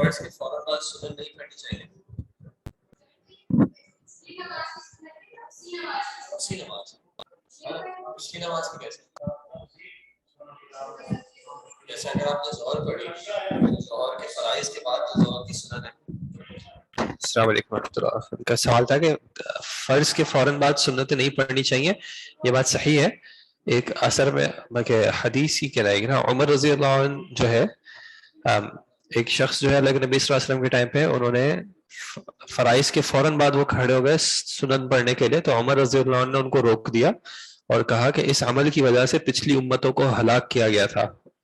فرض کے فوراً بعد سنت نہیں پڑھنی چاہیے؟ اسی نماز پچھلی نماز کی کیسے؟ جیسے اگر آپ نے ظہر پڑھی، ظہر کے فرائض کے بعد جو ظہر کی سنت ہے. السلام علیکم ورحمۃ اللہ. ان کا سوال تھا کہ فرض کے فوراً بعد سنتیں نہیں پڑھنی چاہیے. یہ بات صحیح ہے. ایک اثر میں حدیث ہی کہلائے گی نا. عمر رضی اللہ عنہ جو ہے، ایک شخص جو ہے اللہ کے نبی صلی اللہ علیہ وسلم کے ٹائم پہ انہوں نے فرائض کے فوراً بعد وہ کھڑے ہو گئے سنن پڑھنے کے لیے، تو عمر رضی اللہ عنہ نے ان کو روک دیا اور کہا کہ اس عمل کی وجہ سے پچھلی امتوں کو ہلاک کیا گیا تھا.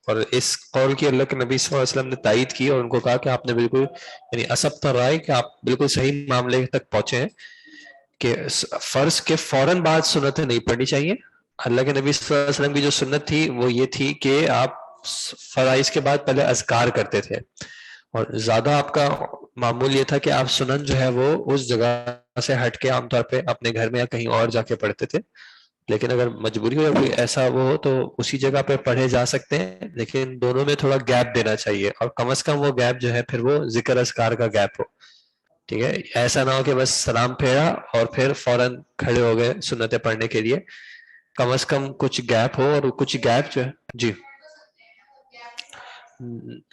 اور اس قول کی اللہ کے نبی صلی اللہ علیہ وسلم نے تائید کی اور ان کو کہا کہ آپ نے بالکل یعنی اصبت رائے کہ آپ بالکل صحیح معاملے تک پہنچے ہیں کہ فرض کے فوراً بعد سنتیں نہیں پڑھنی چاہیے. اللہ کے نبی صلی اللہ علیہ وسلم کی جو سنت تھی وہ یہ تھی کہ آپ فرائض کے بعد پہلے اذکار کرتے تھے، اور زیادہ آپ کا معمول یہ تھا کہ آپ سنن جو ہے وہ اس جگہ سے ہٹ کے عام طور پہ اپنے گھر میں یا کہیں اور جا کے پڑھتے تھے. لیکن اگر مجبوری ہو یا کوئی ایسا وہ ہو تو اسی جگہ پہ پڑھے جا سکتے ہیں، لیکن دونوں میں تھوڑا گیپ دینا چاہیے، اور کم از کم وہ گیپ جو ہے پھر وہ ذکر اذکار کا گیپ ہو. ٹھیک ہے، ایسا نہ ہو کہ بس سلام پھیرا اور پھر فوراً کھڑے ہو گئے سنتیں پڑھنے کے لیے. کم از کم کچھ گیپ ہو، اور کچھ گیپ جو ہے جی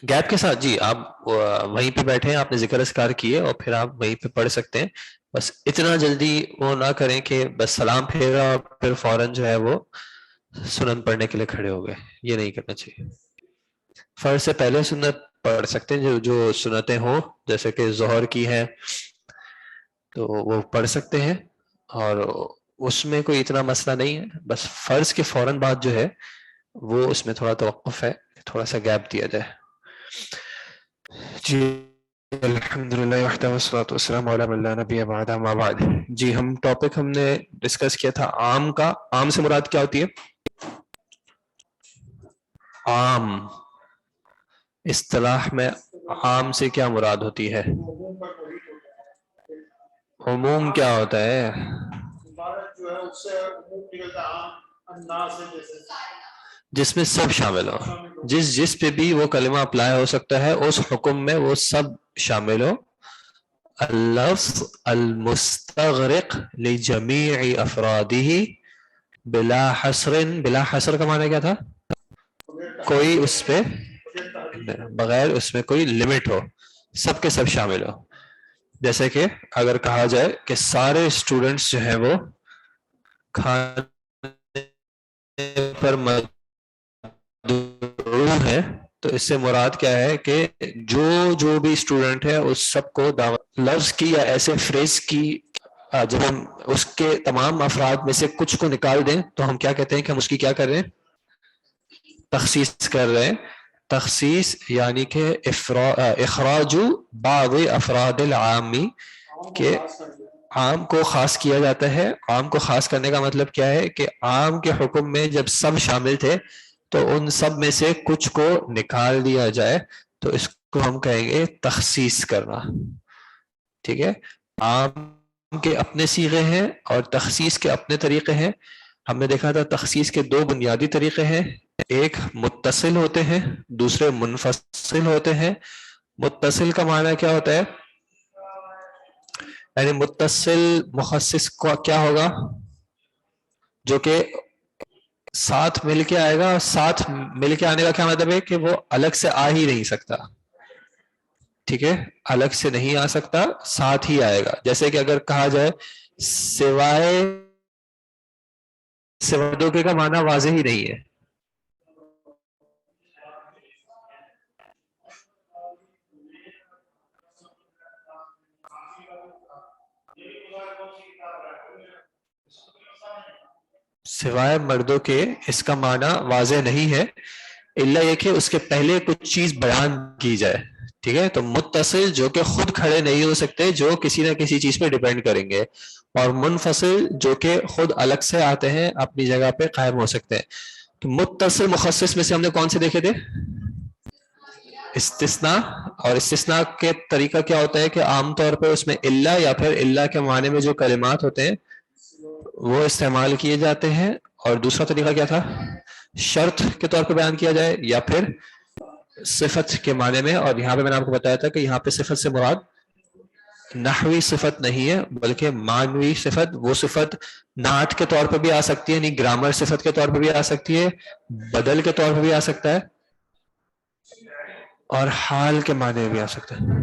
گیپ کے ساتھ جی آپ وہیں پہ بیٹھے ہیں، آپ نے ذکر اذکار کیے اور پھر آپ وہیں پہ پڑھ سکتے ہیں. بس اتنا جلدی وہ نہ کریں کہ بس سلام پھیرا اور پھر فوراً جو ہے وہ سنن پڑھنے کے لیے کھڑے ہو گئے. یہ نہیں کرنا چاہیے. فرض سے پہلے سنت پڑھ سکتے ہیں، جو سنتیں ہوں جیسے کہ ظہر کی ہے تو وہ پڑھ سکتے ہیں، اور اس میں کوئی اتنا مسئلہ نہیں ہے. بس فرض کے فوراً بعد جو ہے وہ اس میں تھوڑا توقف ہے، تھوڑا سا گیپ دیا جائے. جی الحمدللہ وحدہ والصلاۃ والسلام علی من لا نبی بعدہ اما بعد. جی ہم ٹاپک ہم نے ڈسکس کیا تھا عام کا. عام سے مراد کیا ہوتی ہے؟ عام اصطلاح میں عام سے کیا مراد ہوتی ہے؟ عموم کیا ہوتا ہے؟ جس میں سب شامل ہو، جس پہ بھی وہ کلمہ اپلائی ہو سکتا ہے اس حکم میں وہ سب شامل ہو. اللفظ المستغرق لجمیع افرادہ بلا حصر. بلا حصر کا معنی کیا تھا؟ کوئی اس پہ بغیر اس میں کوئی لمٹ ہو، سب کے سب شامل ہو. جیسے کہ اگر کہا جائے کہ سارے اسٹوڈنٹس جو ہیں وہ کھانے پر مدعو ہیں، تو اس سے مراد کیا ہے کہ جو بھی اسٹوڈنٹ ہے اس سب کو دعوت. لفظ کی یا ایسے فریز کی جب ہم اس کے تمام افراد میں سے کچھ کو نکال دیں تو ہم کیا کہتے ہیں کہ ہم اس کی کیا کر رہے ہیں؟ تخصیص کر رہے ہیں. تخصیص یعنی کہ اخراج بعض افراد العامی، کہ عام کو خاص کیا جاتا ہے. عام کو خاص کرنے کا مطلب کیا ہے کہ عام کے حکم میں جب سب شامل تھے تو ان سب میں سے کچھ کو نکال دیا جائے تو اس کو ہم کہیں گے تخصیص کرنا. ٹھیک ہے، عام کے اپنے صیغے ہیں اور تخصیص کے اپنے طریقے ہیں. ہم نے دیکھا تھا تخصیص کے دو بنیادی طریقے ہیں، ایک متصل ہوتے ہیں، دوسرے منفصل ہوتے ہیں. متصل کا معنی کیا ہوتا ہے؟ یعنی متصل مخصص کو کیا ہوگا؟ جو کہ ساتھ مل کے آئے گا. ساتھ مل کے آنے کا کیا مطلب ہے کہ وہ الگ سے آ ہی نہیں سکتا. ٹھیک ہے، الگ سے نہیں آ سکتا، ساتھ ہی آئے گا. جیسے کہ اگر کہا جائے سوائے دو کے کا معنی واضح ہی نہیں ہے. سوائے مردوں کے اس کا معنی واضح نہیں ہے، الا یہ کہ اس کے پہلے کچھ چیز بیان کی جائے. ٹھیک ہے، تو متصل جو کہ خود کھڑے نہیں ہو سکتے، جو کسی نہ کسی چیز پہ ڈیپینڈ کریں گے، اور منفصل جو کہ خود الگ سے آتے ہیں، اپنی جگہ پہ قائم ہو سکتے ہیں. تو متصل مخصص میں سے ہم نے کون سے دیکھے تھے؟ استثناء. اور استثناء کے طریقہ کیا ہوتا ہے کہ عام طور پہ اس میں الا یا پھر الا کے معنی میں جو کلمات ہوتے ہیں وہ استعمال کیے جاتے ہیں. اور دوسرا طریقہ کیا تھا؟ شرط کے طور پہ بیان کیا جائے یا پھر صفت کے معنی میں، اور یہاں پہ میں نے آپ کو بتایا تھا کہ یہاں پہ صفت سے مراد نحوی صفت نہیں ہے بلکہ معنوی صفت، وہ صفت نعت کے طور پر بھی آ سکتی ہے، یعنی گرامر صفت کے طور پر بھی آ سکتی ہے، بدل کے طور پر بھی آ سکتا ہے، اور حال کے معنی میں بھی آ سکتا ہے۔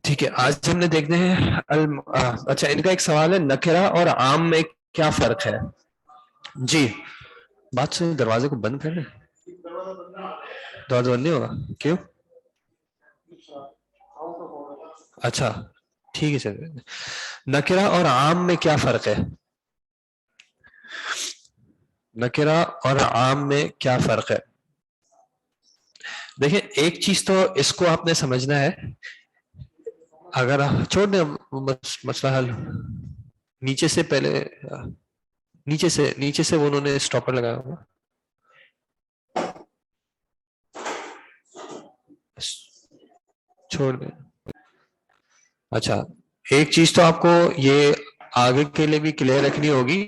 ٹھیک ہے، آج ہم نے دیکھنے ہیں اچھا ان کا ایک سوال ہے، نکرہ اور عام میں کیا فرق ہے؟ جی بات سنیں، دروازے کو بند کر رہے ہیں؟ دروازہ بند نہیں ہوگا؟ کیوں؟ اچھا ٹھیک ہے چل، نکرہ اور عام میں کیا فرق ہے؟ نکرہ اور عام میں کیا فرق ہے؟ دیکھیں ایک چیز تو اس کو آپ نے سمجھنا ہے، اگر چھوڑ دیں مسئلہ حل، نیچے سے پہلے نیچے سے انہوں نے اسٹاپر لگایا ہوگا، چھوڑ دیں۔ اچھا ایک چیز تو آپ کو یہ آگے کے لیے بھی کلیئر رکھنی ہوگی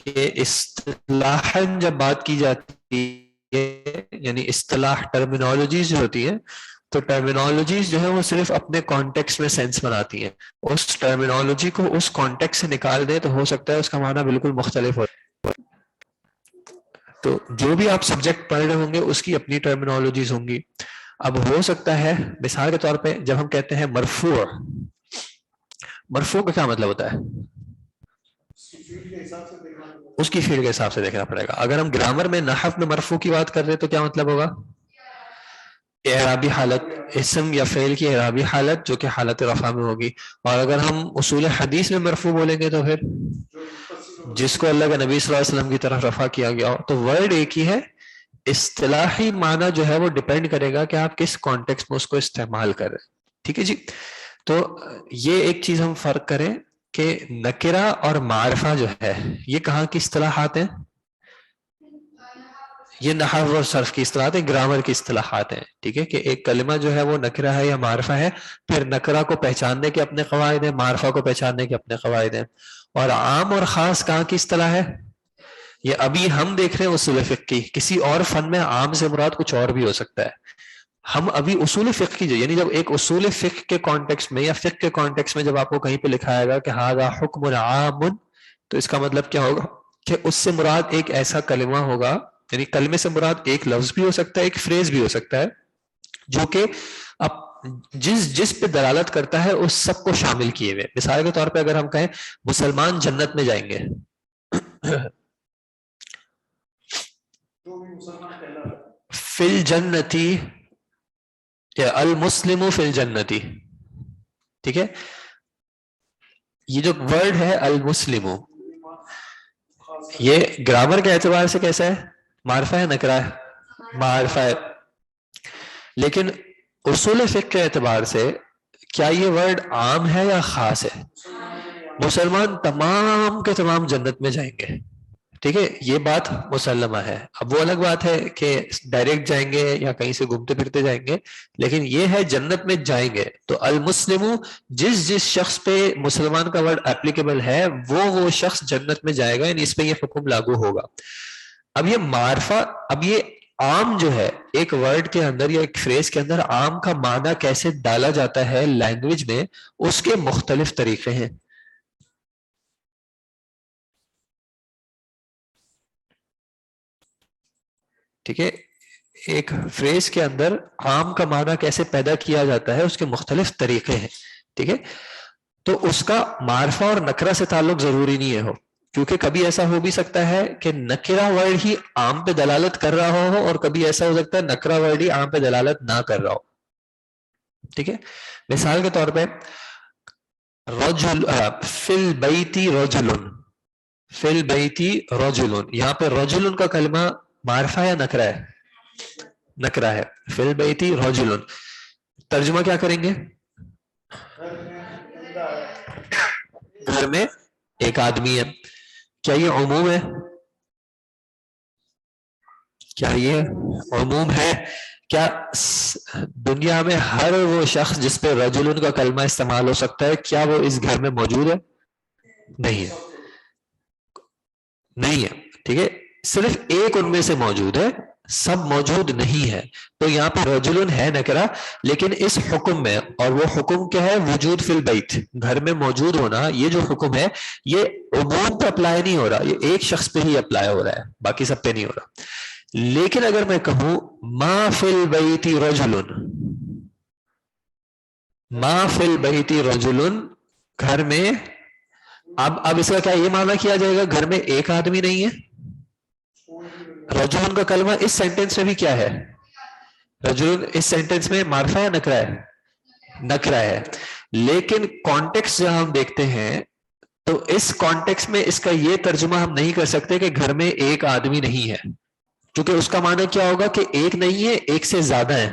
کہ اصطلاحاً جب بات کی جاتی ہے، یعنی اصطلاح ٹرمینالوجیز جو ہوتی ہیں، تو ٹرمینالوجیز جو ہے وہ صرف اپنے کانٹیکس میں سینس بناتی ہیں، اس ٹرمینالوجی کو اس کانٹیکس سے نکال دیں تو ہو سکتا ہے اس کا معنی بالکل مختلف ہو۔ تو جو بھی آپ سبجیکٹ پڑھ رہے ہوں گے اس کی اپنی ٹرمینالوجیز ہوں گی۔ اب ہو سکتا ہے مثال کے طور پہ جب ہم کہتے ہیں مرفوع، مرفوع کا کیا مطلب ہوتا ہے؟ اس کی فیلڈ کے حساب سے دیکھنا پڑے گا۔ اگر ہم گرامر میں نحو میں مرفوع کی بات کر رہے تو کیا مطلب ہوگا؟ اعرابی حالت، اسم یا فعل کی اعرابی حالت جو کہ حالت رفع میں ہوگی۔ اور اگر ہم اصول حدیث میں مرفوع بولیں گے تو پھر جس کو اللہ کے نبی صلی اللہ علیہ وسلم کی طرف رفع کیا گیا ہو، تو ورڈ ایک ہی ہے، اصطلاحی معنی جو ہے وہ ڈیپینڈ کرے گا کہ آپ کس کانٹیکس میں اس کو استعمال کر رہے ہیں۔ ٹھیک ہے جی، تو یہ ایک چیز ہم فرق کریں کہ نکرہ اور معرفہ جو ہے یہ کہاں کی اصطلاحات ہیں؟ یہ نحو اور صرف کی اصطلاحات ہیں، گرامر کی اصطلاحات ہیں۔ ٹھیک ہے کہ ایک کلمہ جو ہے وہ نکرہ ہے یا معرفہ ہے، پھر نکرہ کو پہچاننے کے اپنے قواعد ہیں، معرفہ کو پہچاننے کے اپنے قواعد ہیں۔ اور عام اور خاص کہاں کی اصطلاح ہے؟ یہ ابھی ہم دیکھ رہے ہیں اصول فقہ کی، کسی اور فن میں عام سے مراد کچھ اور بھی ہو سکتا ہے۔ ہم ابھی اصول فقہ کی یعنی جب ایک اصول فقہ کے کانٹیکس میں یا فقہ کے کانٹیکس میں جب آپ کو کہیں پہ لکھا آئے گا کہ ھذا حکم عام، تو اس کا مطلب کیا ہوگا کہ اس سے مراد ایک ایسا کلمہ ہوگا، یعنی کلمے سے مراد ایک لفظ بھی ہو سکتا ہے، ایک فریز بھی ہو سکتا ہے، جو کہ اب جس پہ دلالت کرتا ہے اس سب کو شامل کیے ہوئے۔ مثال کے طور پہ اگر ہم کہیں مسلمان جنت میں جائیں گے، فی الجنتی یا المسلم فی الجنتی، ٹھیک ہے، یہ جو ورڈ ہے المسلم، یہ گرامر کے اعتبار سے کیسا ہے؟ معرفہ ہے نکرہ ہے؟ معرفہ ہے۔ لیکن اصول فقہ کے اعتبار سے کیا یہ ورڈ عام ہے یا خاص ہے؟ مسلمان تمام کے تمام جنت میں جائیں گے، ٹھیک ہے، یہ بات مسلمہ ہے۔ اب وہ الگ بات ہے کہ ڈائریکٹ جائیں گے یا کہیں سے گھومتے پھرتے جائیں گے، لیکن یہ ہے جنت میں جائیں گے۔ تو المسلم، جس شخص پہ مسلمان کا ورڈ اپلیکیبل ہے وہ شخص جنت میں جائے گا، یعنی اس پہ یہ حکم لاگو ہوگا۔ اب یہ معرفہ، اب یہ عام جو ہے ایک ورڈ کے اندر یا ایک فریز کے اندر عام کا معنی کیسے ڈالا جاتا ہے لینگویج میں، اس کے مختلف طریقے ہیں۔ ٹھیک ہے، ایک فریز کے اندر عام کا معنی کیسے پیدا کیا جاتا ہے اس کے مختلف طریقے ہیں۔ ٹھیک ہے، تو اس کا معرفہ اور نکرہ سے تعلق ضروری نہیں ہے ہو، کیونکہ کبھی ایسا ہو بھی سکتا ہے کہ نکرہ ورڈ ہی عام پہ دلالت کر رہا ہو، اور کبھی ایسا ہو سکتا ہے نکرہ ورڈ ہی عام پہ دلالت نہ کر رہا ہو۔ ٹھیک ہے، مثال کے طور پہ رجل فی البیت رجل، فی البیت رجل، یہاں پہ رجل کا کلمہ معرفہ یا نکرہ ہے؟ نکرہ ہے۔ فی البیت رجل، ترجمہ کیا کریں گے؟ گھر میں ایک آدمی ہے. کیا یہ عموم ہے؟ کیا یہ عموم ہے؟ کیا دنیا میں ہر وہ شخص جس پہ رجل کا کلمہ استعمال ہو سکتا ہے کیا وہ اس گھر میں موجود ہے؟ نہیں ہے. نہیں ہے. ٹھیک ہے, صرف ایک ان میں سے موجود ہے, سب موجود نہیں ہے. تو یہاں پہ رجل ہے نکرہ, لیکن اس حکم میں, اور وہ حکم کیا ہے؟ وجود فی البیت, گھر میں موجود ہونا. یہ جو حکم ہے یہ عموم پہ اپلائی نہیں ہو رہا, یہ ایک شخص پہ ہی اپلائی ہو رہا ہے, باقی سب پہ نہیں ہو رہا. لیکن اگر میں کہوں ما فی البیت رجل, ما فی البیت رجل, گھر میں, اب اس کا کیا یہ معنی کیا جائے گا گھر میں ایک آدمی نہیں ہے؟ رجل کا کلمہ اس سینٹنس میں بھی کیا ہے؟ رجل اس سینٹنس میں معرفہ ہے نکرہ ہے؟ نکرہ ہے. لیکن کانٹیکس جہاں ہم دیکھتے ہیں تو اس کانٹیکس میں اس کا یہ ترجمہ ہم نہیں کر سکتے کہ گھر میں ایک آدمی نہیں ہے, کیونکہ اس کا معنی کیا ہوگا کہ ایک نہیں ہے, ایک سے زیادہ ہے.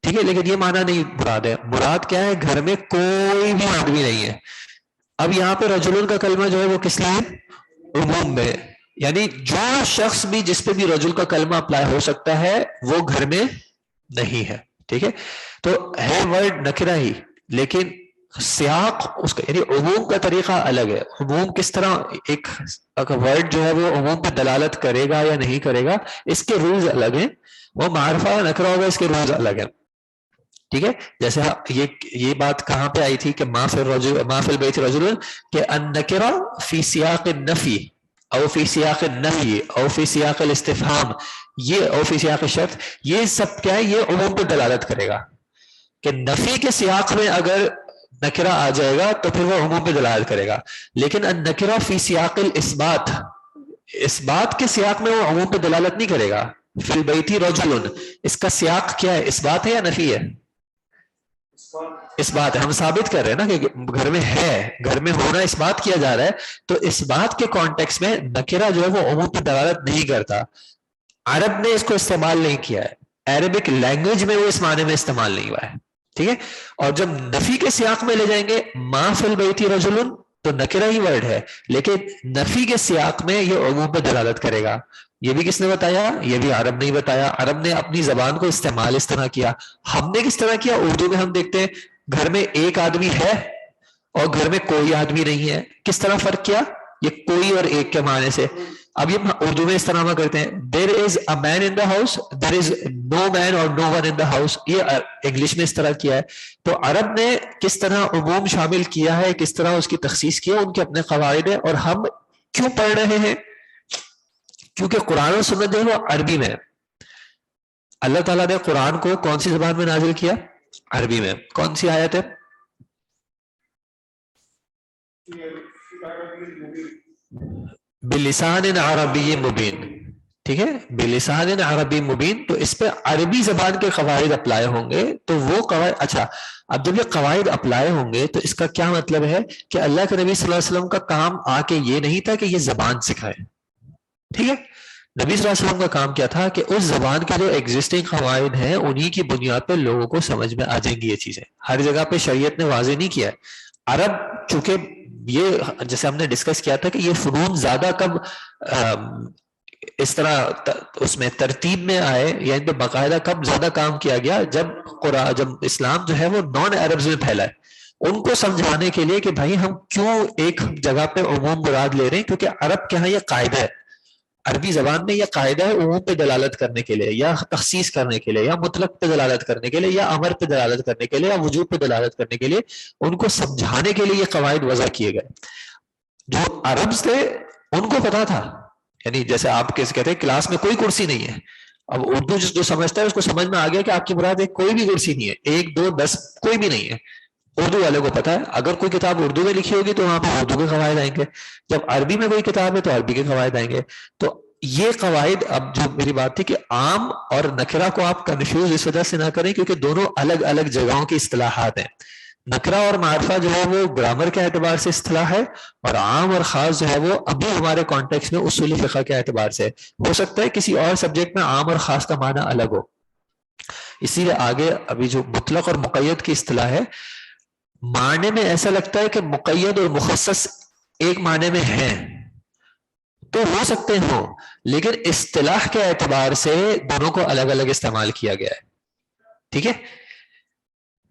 ٹھیک ہے, لیکن یہ معنی نہیں مراد ہے. مراد کیا ہے؟ گھر میں کوئی بھی آدمی نہیں ہے. اب یہاں پہ رجل کا کلمہ جو ہے وہ کس لیے؟ عموم میں, یعنی جو شخص بھی جس پہ بھی رجل کا کلمہ اپلائی ہو سکتا ہے وہ گھر میں نہیں ہے. ٹھیک ہے, تو ہے ورڈ نکرہ ہی, لیکن سیاق اس کا یعنی عموم کا طریقہ الگ ہے. عموم کس طرح ایک ورڈ جو ہے وہ عموم پہ دلالت کرے گا یا نہیں کرے گا, اس کے رولز الگ ہیں. وہ معرفہ نکرہ ہوگا, اس کے رولز الگ ہیں. ٹھیک ہے, جیسے یہ بات کہاں پہ آئی تھی کہ ما فی البیت رجل, کہ النکرہ فی سیاق النفی او فی سیاق النہی او فی سیاق الاستفہام, یہ او فی سیاق الشرط, یہ سب کیا ہے؟ یہ عموم پہ دلالت کرے گا. کہ نفی کے سیاق میں اگر نکرہ آ جائے گا تو پھر وہ عموم پہ دلالت کرے گا. لیکن النکرہ فی سیاق الاثبات, اس بات کے سیاق میں وہ عموم پہ دلالت نہیں کرے گا. فی البیت رجل, اس کا سیاق کیا ہے؟ اس بات ہے یا نفی ہے؟ اس بات ہے. ہم ثابت کر رہے ہیں نا کہ گھر میں ہے, گھر میں ہونا اس بات کیا جا رہا ہے. تو اس بات کے کانٹیکس میں نکرہ جو ہے وہ عموم پہ دلالت نہیں کرتا. عرب نے اس کو استعمال نہیں کیا ہے, عربک لینگویج میں وہ اس معنی میں استعمال نہیں ہوا ہے. ٹھیک ہے, اور جب نفی کے سیاق میں لے جائیں گے ما فی البیت رجل, تو نکرہ ہی ورڈ ہے, لیکن نفی کے سیاق میں یہ عموم پہ دلالت کرے گا. یہ بھی کس نے بتایا؟ یہ بھی عرب نے بتایا. عرب نے اپنی زبان کو استعمال اس طرح کیا. ہم نے کس طرح کیا؟ اردو میں ہم دیکھتے ہیں گھر میں ایک آدمی ہے اور گھر میں کوئی آدمی نہیں ہے. کس طرح فرق کیا؟ یہ کوئی اور ایک کے معنی سے. اب یہ اردو میں اس طرح کرتے ہیں, دیر از اے مین ان دا ہاؤس, دیر از نو مین اور نو ون ان دا ہاؤس. یہ انگلش میں اس طرح کیا ہے. تو عرب نے کس طرح عموم شامل کیا ہے, کس طرح اس کی تخصیص کیا, ان کے اپنے قواعد ہیں. اور ہم کیوں پڑھ رہے ہیں؟ کیونکہ قرآن و سنت جو ہے وہ عربی میں. اللہ تعالیٰ نے قرآن کو کون سی زبان میں نازل کیا؟ عربی میں. کون سی آیت ہے؟ بلسان عربی مبین. ٹھیک ہے, بلسان عربی مبین. تو اس پہ عربی زبان کے قواعد اپلائی ہوں گے تو وہ قواعد. اچھا, اب جب یہ قواعد اپلائی ہوں گے تو اس کا کیا مطلب ہے کہ اللہ کے نبی صلی اللہ علیہ وسلم کا کام آ کے یہ نہیں تھا کہ یہ زبان سکھائے. ٹھیک ہے, نبی صلی اللہ علیہ وسلم کا کام کیا تھا کہ اس زبان کے جو ایگزسٹنگ قواعد ہیں انہی کی بنیاد پہ لوگوں کو سمجھ میں آ جائیں گی یہ چیزیں. ہر جگہ پہ شریعت نے واضح نہیں کیا ہے. عرب چونکہ یہ جیسے ہم نے ڈسکس کیا تھا کہ یہ فنون زیادہ کب اس طرح اس میں ترتیب میں آئے یا ان پہ باقاعدہ کب زیادہ کام کیا گیا, جب اسلام جو ہے وہ نان عربز میں پھیلا ہے. ان کو سمجھانے کے لیے کہ بھائی ہم کیوں ایک جگہ پہ عموم مراد لے رہے ہیں, کیونکہ عرب کے ہاں یہ قاعدہ ہے, عربی زبان میں یہ قاعدہ ہے عموم پہ دلالت کرنے کے لیے یا تخصیص کرنے کے لیے یا مطلق پہ دلالت کرنے کے لیے یا امر پہ دلالت کرنے کے لیے یا وجوب پہ دلالت کرنے کے لیے. ان کو سمجھانے کے لیے یہ قواعد وضع کیے گئے. جو عرب تھے ان کو پتا تھا, یعنی جیسے آپ کیسے کہتے ہیں کلاس میں کوئی کرسی نہیں ہے, اب اردو جو سمجھتا ہے اس کو سمجھ میں آ گیا کہ آپ کی مراد ہے کوئی بھی کرسی نہیں ہے, 1 2 10 کوئی بھی نہیں ہے. اردو والے کو پتا ہے اگر کوئی کتاب اردو میں لکھی ہوگی تو وہاں پہ اردو کے قواعد آئیں گے, جب عربی میں کوئی کتاب ہے تو عربی کے قواعد آئیں گے. تو یہ قواعد, اب جو میری بات تھی کہ عام اور نکرہ کو آپ کنفیوز اس وجہ سے نہ کریں کیونکہ دونوں الگ الگ جگہوں کی اصطلاحات ہیں. نکرہ اور معرفہ جو ہے وہ گرامر کے اعتبار سے اصطلاح ہے, اور عام اور خاص جو ہے وہ ابھی ہمارے کانٹیکس میں اصول فقہ کے اعتبار سے. ہو سکتا ہے کسی اور سبجیکٹ میں عام اور خاص کا معنی الگ ہو. اسی لیے آگے ابھی جو مطلق اور مقید کی اصطلاح ہے, معنی میں ایسا لگتا ہے کہ مقید اور مخصص ایک معنی میں ہیں تو ہو سکتے ہوں، لیکن اصطلاح کے اعتبار سے دونوں کو الگ الگ استعمال کیا گیا ہے. ٹھیک ہے،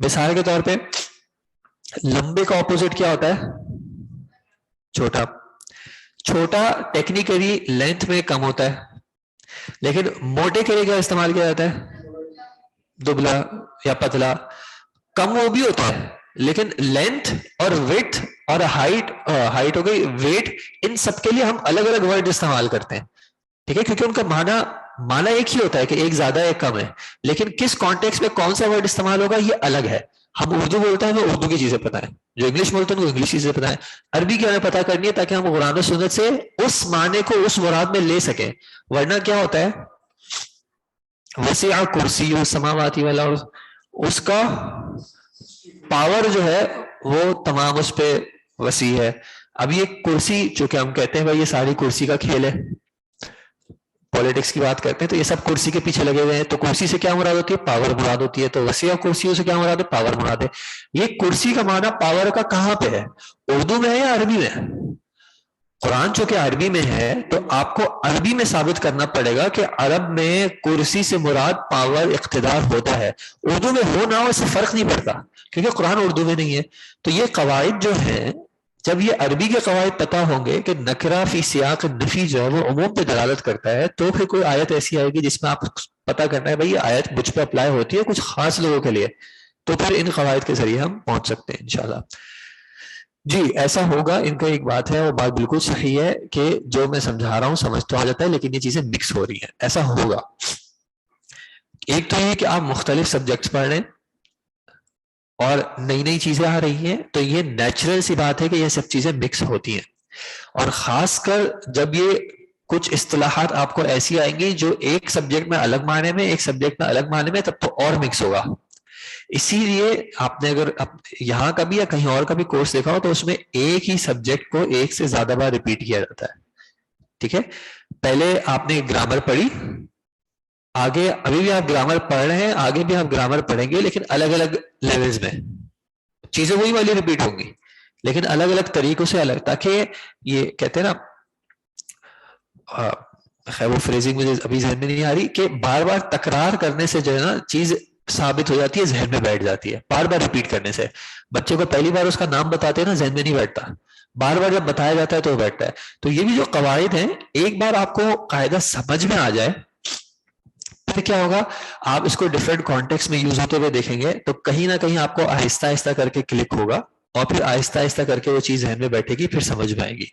مثال کے طور پہ لمبے کا اپوزٹ کیا ہوتا ہے؟ چھوٹا. چھوٹا ٹیکنیکلی لینتھ میں کم ہوتا ہے، لیکن موٹے کے لیے کیا استعمال کیا جاتا ہے؟ دبلا یا پتلا. کم وہ بھی ہوتا ہے لیکن لینتھ اور ویڈتھ اور ہائٹ ہو گئی، ویٹ، ان سب کے لیے ہم الگ الگ ورڈ استعمال کرتے ہیں. ٹھیک ہے، کیونکہ ان کا معنی ایک ہی ہوتا ہے کہ ایک زیادہ ایک کم ہے، لیکن کس کانٹیکس میں کون سا ورڈ استعمال ہوگا یہ الگ ہے. ہم اردو بولتے ہیں ہمیں اردو کی چیزیں پتہ ہیں، جو انگلش بولتے ہیں وہ انگلش چیزیں پتہ ہیں، عربی کی ہمیں پتہ کرنی ہے تاکہ ہم قرآن و سنت سے اس معنی کو اس مراد میں لے سکیں. ورنہ کیا ہوتا ہے؟ وسع کرسی السماوات والارض، اس کا پاور جو ہے وہ تمام اس پہ وسیع ہے. اب یہ کرسی چونکہ ہم کہتے ہیں بھائی یہ ساری کرسی کا کھیل ہے، پولیٹکس کی بات کرتے ہیں تو یہ سب کرسی کے پیچھے لگے ہوئے ہیں، تو کرسی سے کیا مراد ہوتی ہے؟ پاور مراد ہوتی ہے. تو وسیع کرسیوں سے کیا مراد ہے؟ پاور مراد ہے. یہ کرسی کا معنی پاور کا کہاں پہ ہے؟ اردو میں ہے یا عربی میں؟ قرآن چونکہ عربی میں ہے تو آپ کو عربی میں ثابت کرنا پڑے گا کہ عرب میں کرسی سے مراد پاور، اقتدار ہوتا ہے. اردو میں ہو نہ ہو اس سے فرق نہیں پڑتا کیونکہ قرآن اردو میں نہیں ہے. تو یہ قواعد جو ہیں، جب یہ عربی کے قواعد پتہ ہوں گے کہ نکرہ فی سیاق نفی جو ہے وہ عموم پہ دلالت کرتا ہے، تو پھر کوئی آیت ایسی آئے گی جس میں آپ پتہ کرنا ہے بھائی یہ آیت مجھ پہ اپلائی ہوتی ہے کچھ خاص لوگوں کے لیے، تو پھر ان قواعد کے ذریعے ہم پہنچ سکتے ہیں انشاءاللہ. جی ایسا ہوگا. ان کا ایک بات ہے، وہ بات بالکل صحیح ہے کہ جو میں سمجھا رہا ہوں سمجھ تو آ جاتا ہے لیکن یہ چیزیں مکس ہو رہی ہیں. ایسا ہوگا. ایک تو یہ کہ آپ مختلف سبجیکٹس پڑھ رہے ہیں اور نئی نئی چیزیں آ رہی ہیں، تو یہ نیچرل سی بات ہے کہ یہ سب چیزیں مکس ہوتی ہیں. اور خاص کر جب یہ کچھ اصطلاحات آپ کو ایسی آئیں گی جو ایک سبجیکٹ میں الگ معنی میں، ایک سبجیکٹ میں الگ معنی میں، تب تو اور مکس ہوگا. اسی لیے آپ نے اگر یہاں کا بھی یا کہیں اور کا بھی کورس دیکھا ہو تو اس میں ایک ہی سبجیکٹ کو ایک سے زیادہ بار ریپیٹ کیا جاتا ہے. ٹھیک ہے، پہلے آپ نے گرامر پڑھی، آگے ابھی بھی آپ گرامر پڑھ رہے ہیں، آگے بھی آپ گرامر پڑھیں گے لیکن الگ الگ لیولز میں. چیزیں وہی والی ریپیٹ ہوں گی لیکن الگ الگ طریقوں سے الگ، تاکہ یہ کہتے ہیں نا، خیر وہ فریزنگ مجھے ابھی ذہن میں نہیں آ رہی، کہ بار بار تکرار کرنے سے جو ہے نا چیز ثابت ہو جاتی ہے، ذہن میں بیٹھ جاتی ہے. بار بار ریپیٹ کرنے سے بچے کو پہلی بار اس کا نام بتاتے ہیں نا ذہن میں نہیں بیٹھتا، بار بار جب بتایا جاتا ہے تو وہ بیٹھتا ہے. تو یہ بھی جو قواعد ہیں ایک بار آپ کو قاعدہ سمجھ میں آ جائے پھر کیا ہوگا، آپ اس کو ڈفرینٹ کانٹیکس میں یوز ہوتے ہوئے دیکھیں گے تو کہیں نہ کہیں آپ کو آہستہ آہستہ کر کے کلک ہوگا اور پھر آہستہ آہستہ کر کے وہ چیز ذہن میں بیٹھے گی، پھر سمجھ میں آئے گی.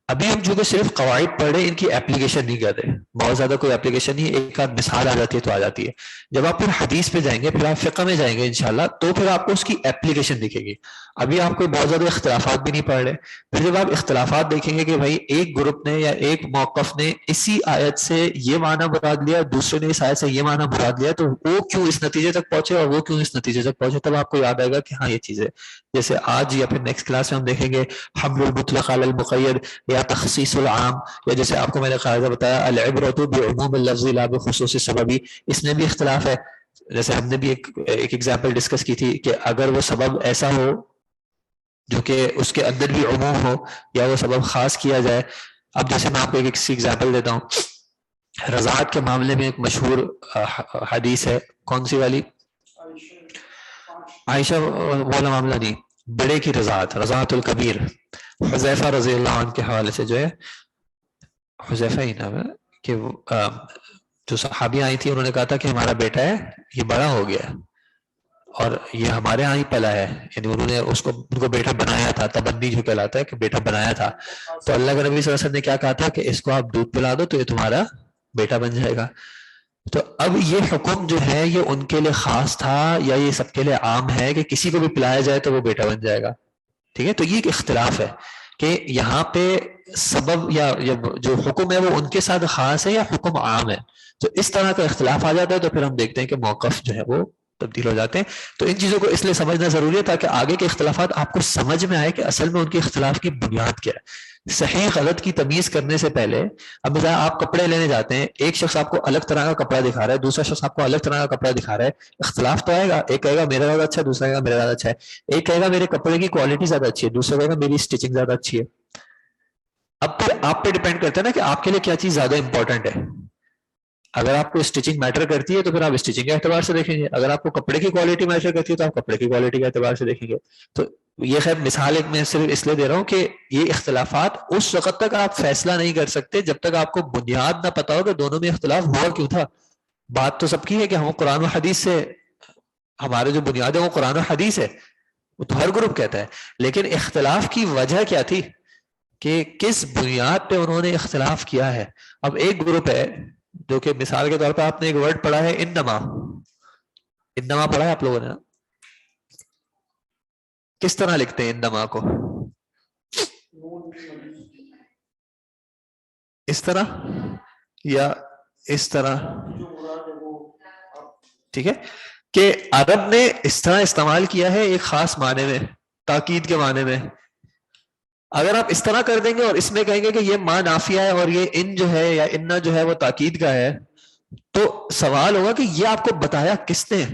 ابھی ہم جو کہ صرف قواعد پڑھ رہے ہیں ان کی اپلیکیشن نہیں کرتے، بہت زیادہ کوئی اپلیکیشن نہیں، ایک آدھ مثال آ جاتی ہے تو آ جاتی ہے. جب آپ پھر حدیث پہ جائیں گے، پھر آپ فقہ میں جائیں گے انشاءاللہ، تو پھر آپ کو اس کی اپلیکیشن دکھے گی. ابھی آپ کوئی بہت زیادہ اختلافات بھی نہیں پڑھ رہے، پھر جب آپ اختلافات دیکھیں گے کہ بھائی ایک گروپ نے یا ایک موقف نے اسی آیت سے یہ معنی مراد لیا، دوسرے نے اس آیت سے یہ معنی مراد لیا، تو وہ کیوں اس نتیجے تک پہنچے اور وہ کیوں اس نتیجے تک پہنچے، تب آپ کو یاد آئے گا کہ ہاں یہ چیزیں، جیسے آج یا پھر نیکسٹ کلاس میں ہم دیکھیں گے حمل المطلق علی المقید یا تخصیص العام، یا جیسے آپ کو میں نے قاعدہ بتایا العبرۃ بعموم اللفظ لا بخصوص السبب، اس میں بھی اختلاف ہے. جیسے ہم نے بھی ایک ایگزامپل ڈسکس کی تھی کہ اگر وہ سبب ایسا ہو جو کہ اس کے اندر بھی عموم ہو یا وہ سبب خاص کیا جائے. اب جیسے میں آپ کو ایک ایگزامپل دیتا ہوں، رضاعت کے معاملے میں ایک مشہور حدیث ہے، کون سی والی؟ عائشہ والا معاملہ نہیں، بڑے کی رضاعت، رضاعت الکبیر. حذیفہ رضی اللہ عنہ کے حوالے سے جو ہے، حذیفہ ہی نام ہے، کہ جو صحابی آئی تھی انہوں نے کہا تھا کہ ہمارا بیٹا ہے یہ بڑا ہو گیا اور یہ ہمارے ہاں ہی پلا ہے، یعنی انہوں نے اس کو ان کو بیٹا بنایا تھا، تبنی جو کہلاتا ہے کہ بیٹا بنایا تھا. تو اللہ کے نبی صلی اللہ علیہ وسلم نے کیا کہا تھا کہ اس کو آپ دودھ پلا دو تو یہ تمہارا بیٹا بن جائے گا. تو اب یہ حکم جو ہے یہ ان کے لیے خاص تھا یا یہ سب کے لیے عام ہے کہ کسی کو بھی پلایا جائے تو وہ بیٹا بن جائے گا؟ ٹھیک ہے، تو یہ ایک اختلاف ہے کہ یہاں پہ سبب یا جو حکم ہے وہ ان کے ساتھ خاص ہے یا حکم عام ہے. تو اس طرح کا اختلاف آ جاتا ہے تو پھر ہم دیکھتے ہیں کہ موقف جو ہے وہ تبدیل ہو جاتے ہیں. تو ان چیزوں کو اس لیے سمجھنا ضروری ہے تاکہ آگے کے اختلافات آپ کو سمجھ میں آئے کہ اصل میں ان کے اختلاف کی بنیاد کیا ہے. صحیح غلط کی تمیز کرنے سے پہلے اب مثلا آپ کپڑے لینے جاتے ہیں, ایک شخص آپ کو الگ طرح کا کپڑا دکھا رہا ہے, دوسرا شخص آپ کو الگ طرح کا کپڑا دکھا رہا ہے, اختلاف تو آئے گا. ایک کہے گا میرا زیادہ اچھا ہے, دوسرا کہے گا میرا زیادہ اچھا ہے. ایک کہے گا میرے کپڑے کی کوالٹی زیادہ اچھی ہے, دوسرا کہے گا میری اسٹچنگ زیادہ اچھی ہے. اب پھر آپ پہ ڈیپینڈ کرتا ہے نا کہ آپ کے لیے کیا چیز زیادہ امپورٹنٹ ہے. اگر آپ کو اسٹچنگ میٹر کرتی ہے تو پھر آپ اسٹچنگ کے اعتبار سے دیکھیں گے, اگر آپ کو کپڑے کی کوالٹی میٹر کرتی ہے تو آپ کپڑے کی کوالٹی کے اعتبار سے دیکھیں گے. تو یہ خیر مثال ایک میں صرف اس لیے دے رہا ہوں کہ یہ اختلافات اس وقت تک آپ فیصلہ نہیں کر سکتے جب تک آپ کو بنیاد نہ پتا ہو کہ دونوں میں اختلاف ہوا کیوں تھا. بات تو سب کی ہے کہ ہم قرآن و حدیث سے, ہمارے جو بنیاد ہے وہ قرآن و حدیث ہے, وہ تو ہر گروپ کہتا ہے, لیکن اختلاف کی وجہ کیا تھی کہ کس بنیاد پہ انہوں نے اختلاف کیا ہے. اب ایک گروپ ہے جو کہ مثال کے طور پہ آپ نے ایک ورڈ پڑھا ہے انما, انما پڑھا ہے آپ لوگوں نے, کس طرح لکھتے ہیں انما کو؟ اس طرح یا اس طرح؟ ٹھیک ہے کہ عرب نے اس طرح استعمال کیا ہے ایک خاص معنی میں, تاکید کے معنی میں. اگر آپ اس طرح کر دیں گے اور اس میں کہیں گے کہ یہ ماں نافیہ ہے اور یہ ان جو ہے یا اننا جو ہے وہ تاکید کا ہے, تو سوال ہوگا کہ یہ آپ کو بتایا کس نے,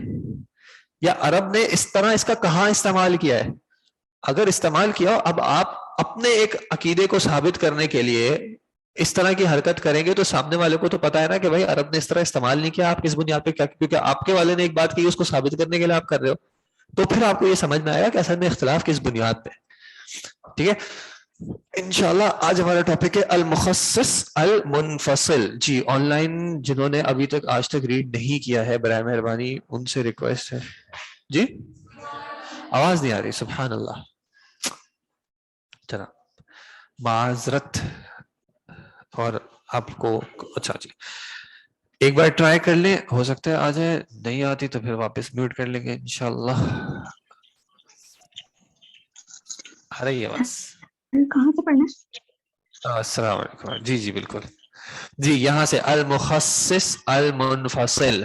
یا عرب نے اس طرح اس کا کہاں استعمال کیا ہے. اگر استعمال کیا ہو, اب آپ اپنے ایک عقیدے کو ثابت کرنے کے لیے اس طرح کی حرکت کریں گے تو سامنے والے کو تو پتا ہے نا کہ بھائی عرب نے اس طرح استعمال نہیں کیا, آپ کس بنیاد پہ کیا, کیونکہ آپ کے والے نے ایک بات کی اس کو ثابت کرنے کے لیے آپ کر رہے ہو. تو پھر آپ کو یہ سمجھ میں آئے گا کہ اصل میں اختلاف کس بنیاد پہ. ٹھیک ہے, انشاءاللہ آج ہمارا ٹاپک ہے المخصص المنفصل. جی آن لائن جنہوں نے ابھی تک آج تک ریڈ نہیں کیا ہے برائے مہربانی ان سے ریکویسٹ ہے. جی آواز نہیں آ رہی, سبحان اللہ, چلا معذرت. اور آپ کو اچھا جی ایک بار ٹرائی کر لیں, ہو سکتا ہے آ جائے, نہیں آتی تو پھر واپس میوٹ کر لیں گے انشاءاللہ. آ رہی ہے بس. کہاں سے پڑھنا ہے؟ السلام علیکم. جی جی بالکل جی, یہاں سے المخصص المنفصل.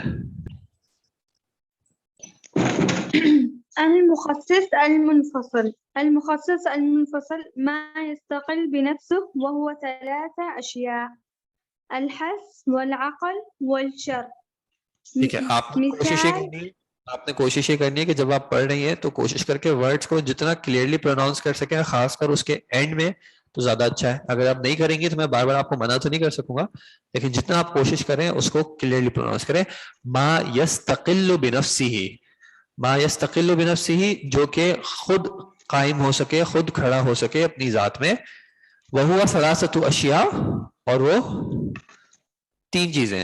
المخصص المنفصل. المخصص المنفصل ما يستقل بنفسه وهو 3 أشياء: الحس والعقل والشرع. ٹھیک ہے, آپ نے کوشش یہ کرنی ہے, آپ نے کوشش یہ کرنی ہے کہ جب آپ پڑھ رہی ہیں تو کوشش کر کے ورڈز کو جتنا کلیئرلی پروناؤنس کر سکیں, خاص کر اس کے اینڈ میں تو زیادہ اچھا ہے. اگر آپ نہیں کریں گی تو میں بار بار آپ کو منع تو نہیں کر سکوں گا, لیکن جتنا آپ کوشش کریں اس کو کلیئرلی پروناؤنس کریں. ما یستقل بنفسہ, ما یستقل بنفسہ جو کہ خود قائم ہو سکے, خود کھڑا ہو سکے اپنی ذات میں. وہو ثلاثۃ اشیاء, اور وہ 3 چیزیں,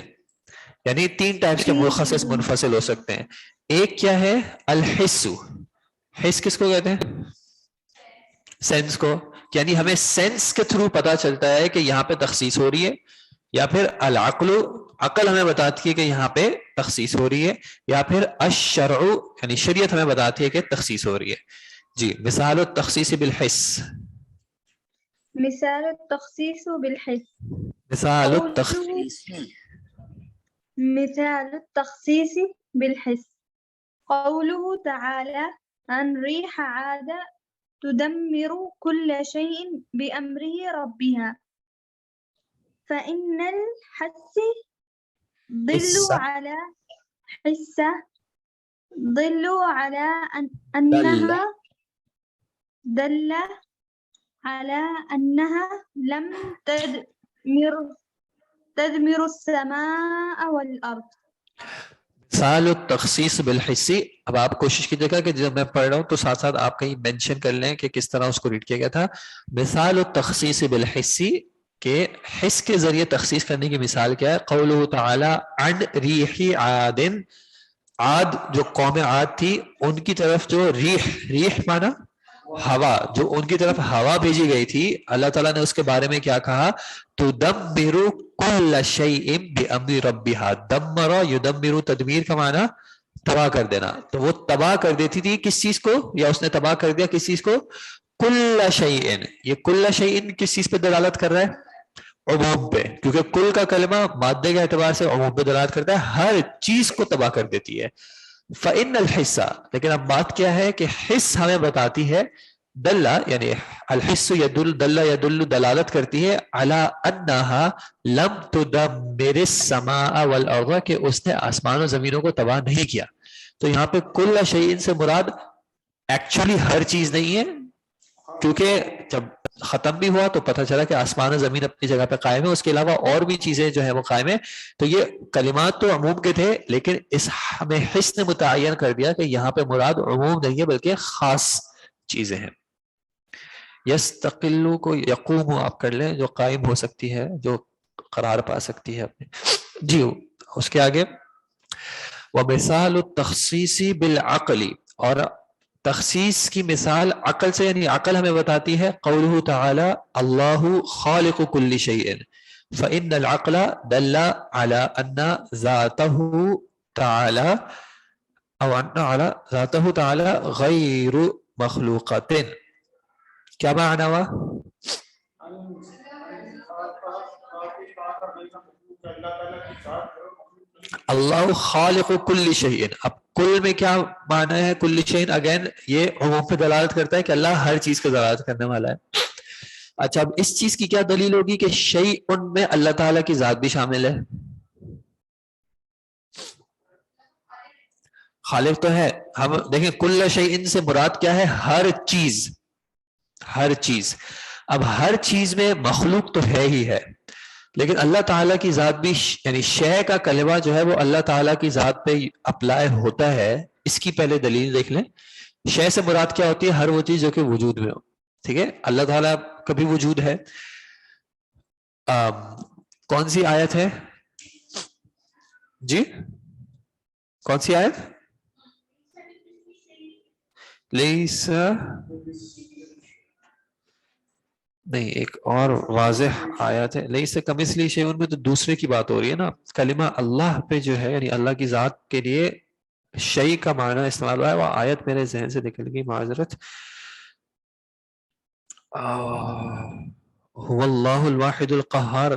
یعنی 3 ٹائپس کے مخصص منفصل ہو سکتے ہیں. ایک کیا ہے الحس, حس کس کو کہتے ہیں؟ سینس کو, یعنی ہمیں سینس کے تھرو پتا چلتا ہے کہ یہاں پہ تخصیص ہو رہی ہے. یا پھر العقل, عقل ہمیں بتاتی ہے کہ یہاں پہ تخصیص ہو رہی ہے. یا پھر الشرع, یعنی شریعت ہمیں بتاتی ہے کہ تخصیص ہو رہی ہے. جی مثال التخصیص بالحس, مثال التخصيص بالحس. مثال التخصیص, مثال التخصيص بالحس قوله تعالى عن ريح عاد تدمر كل شيء بأمره ربها فإن الحس دل على حس دل على أنها دل على أنها لم تدمر السماء والأرض. مثال التخصیص بالحسی. اب آپ کوشش کیجیے گا کہ جب میں پڑھ رہا ہوں تو ساتھ ساتھ آپ کہیں مینشن کر لیں کہ کس طرح اس کو ریڈ کیا گیا تھا. مثال التخصیص بالحسی کہ حس کے ذریعے تخصیص کرنے کی مثال کیا ہے؟ قوله تعالی عن ریح عاد, عاد جو قوم عاد تھی ان کی طرف جو ریح, ریح مانا ہوا, جو ان کی طرف ہوا بھیجی گئی تھی, اللہ تعالیٰ نے اس کے بارے میں کیا کہا؟ تدمر کل شیء بامر ربها. دمر یدمر, تدمیر کا معنی تباہ کر دینا. تو وہ تباہ کر دیتی تھی کس چیز کو, یا اس نے تباہ کر دیا کس چیز کو؟ کل شیء. یہ کل شیء کس چیز پہ دلالت کر رہا ہے؟ عموم پہ, کیونکہ کل کا کلمہ مادے کے اعتبار سے عموم پہ دلالت کرتا ہے, ہر چیز کو تباہ کر دیتی ہے. فإن الحس، لیکن اب بات کیا ہے کہ حس ہمیں بتاتی ہے دل، یعنی الحس یدل، دل یدل دلالت کرتی ہے علی انہا لم تدمر السماء والارض، کہ اس نے آسمان و زمینوں کو تباہ نہیں کیا. تو یہاں پہ کل شیء سے مراد ایکچولی ہر چیز نہیں ہے، کیونکہ جب ختم بھی ہوا تو پتہ چلا کہ آسمان و زمین اپنی جگہ پہ قائم ہے، اس کے علاوہ اور بھی چیزیں جو ہیں وہ قائم ہیں. تو یہ کلمات تو عموم کے تھے، لیکن اس ہمیں حس نے متعین کر دیا کہ یہاں پہ مراد عموم نہیں ہے بلکہ خاص چیزیں ہیں. یستقل کو یقوم آپ کر لیں، جو قائم ہو سکتی ہے، جو قرار پا سکتی ہے اپنے. جی اس کے آگے ومثال التخصیص بالعقل، اور تخصیص کی مثال عقل سے، یعنی عقل ہمیں بتاتی ہے قولہ تعالی اللہ خالق کل شیء، فإن العقل دل على ان ذاته تعالی او ان على ذاته تعالی غیر مخلوقات. کیا معنی ہوا؟ اللہ خالق کل شیء. اب کل میں کیا معنی ہے؟ کل شیء اگین یہ عموم پہ دلالت کرتا ہے کہ اللہ ہر چیز کو دلالت کرنے والا ہے. اچھا اب اس چیز کی کیا دلیل ہوگی کہ شیء ان میں اللہ تعالیٰ کی ذات بھی شامل ہے؟ خالق تو ہے، ہم دیکھیں کل شیء سے مراد کیا ہے؟ ہر چیز، ہر چیز. اب ہر چیز میں مخلوق تو ہے ہی ہے، لیکن اللہ تعالیٰ کی ذات بھی، یعنی شے کا کلمہ جو ہے وہ اللہ تعالیٰ کی ذات پہ اپلائی ہوتا ہے. اس کی پہلے دلیل دیکھ لیں. شے سے مراد کیا ہوتی ہے؟ ہر وہ چیز جو کہ وجود میں ہو. ٹھیک ہے، اللہ تعالیٰ کا بھی وجود ہے. کون سی آیت ہے جی؟ کون سی آیت؟ لیس نہیں، ایک اور واضح آیت ہے لیس کمثلی شیء، میں تو دوسرے کی بات ہو رہی ہے نا. کلمہ اللہ پہ جو ہے، یعنی اللہ کی ذات کے لیے شیء کا معنی استعمال ہوا ہے. وہ آیت میرے ذہن سے نکل گئی، معذرت. هو اللہ الواحد القہار.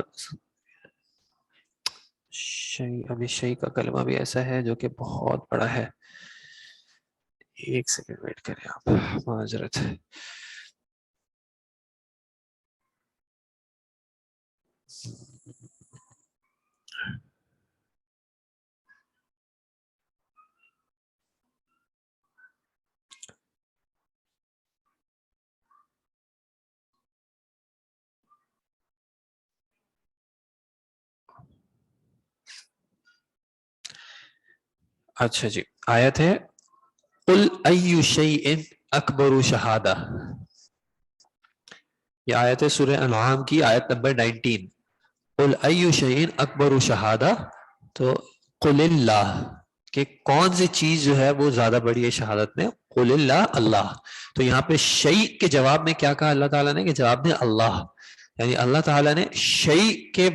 شیء، ابھی شیء کا کلمہ بھی ایسا ہے جو کہ بہت بڑا ہے. ایک سیکنڈ ویٹ کریں آپ، معذرت. اچھا جی، آیت ہے قل ای شیء اکبر شہادہ. یہ آیت ہے سورہ انعام کی، آیت نمبر 19. قل ای شیء اکبر شہادہ، تو قل اللہ، کہ کون سی چیز جو ہے وہ زیادہ بڑی ہے شہادت میں؟ قل اللہ، اللہ. تو یہاں پہ شیء کے جواب میں کیا کہا اللہ تعالیٰ نے؟ کہ جواب میں اللہ، یعنی اللہ تعالیٰ نے شیء کے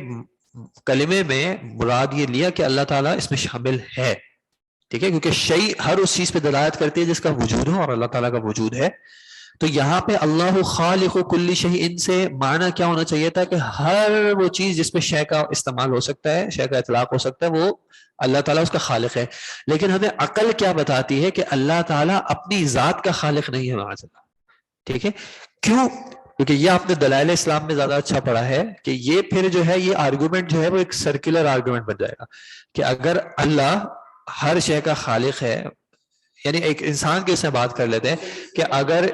کلمے میں مراد یہ لیا کہ اللہ تعالیٰ اس میں شامل ہے. ٹھیک ہے، کیونکہ شیء ہر اس چیز پہ دلالت کرتی ہے جس کا وجود ہو، اور اللہ تعالیٰ کا وجود ہے. تو یہاں پہ اللہ خالق کل شیء سے معنی کیا ہونا چاہیے تھا؟ کہ ہر وہ چیز جس پہ شے کا استعمال ہو سکتا ہے، شے کا اطلاق ہو سکتا ہے، وہ اللہ تعالیٰ اس کا خالق ہے. لیکن ہمیں عقل کیا بتاتی ہے؟ کہ اللہ تعالیٰ اپنی ذات کا خالق نہیں ہے معاذ اللہ. ٹھیک ہے، کیوں؟ کیونکہ یہ آپ نے دلائل اسلام میں زیادہ اچھا پڑھا ہے کہ یہ پھر جو ہے یہ آرگومنٹ جو ہے وہ ایک سرکولر آرگومنٹ بن جائے گا کہ اگر اللہ ہر شے کا خالق ہے، یعنی ایک انسان کی اس میں بات کر لیتے ہیں کہ اگر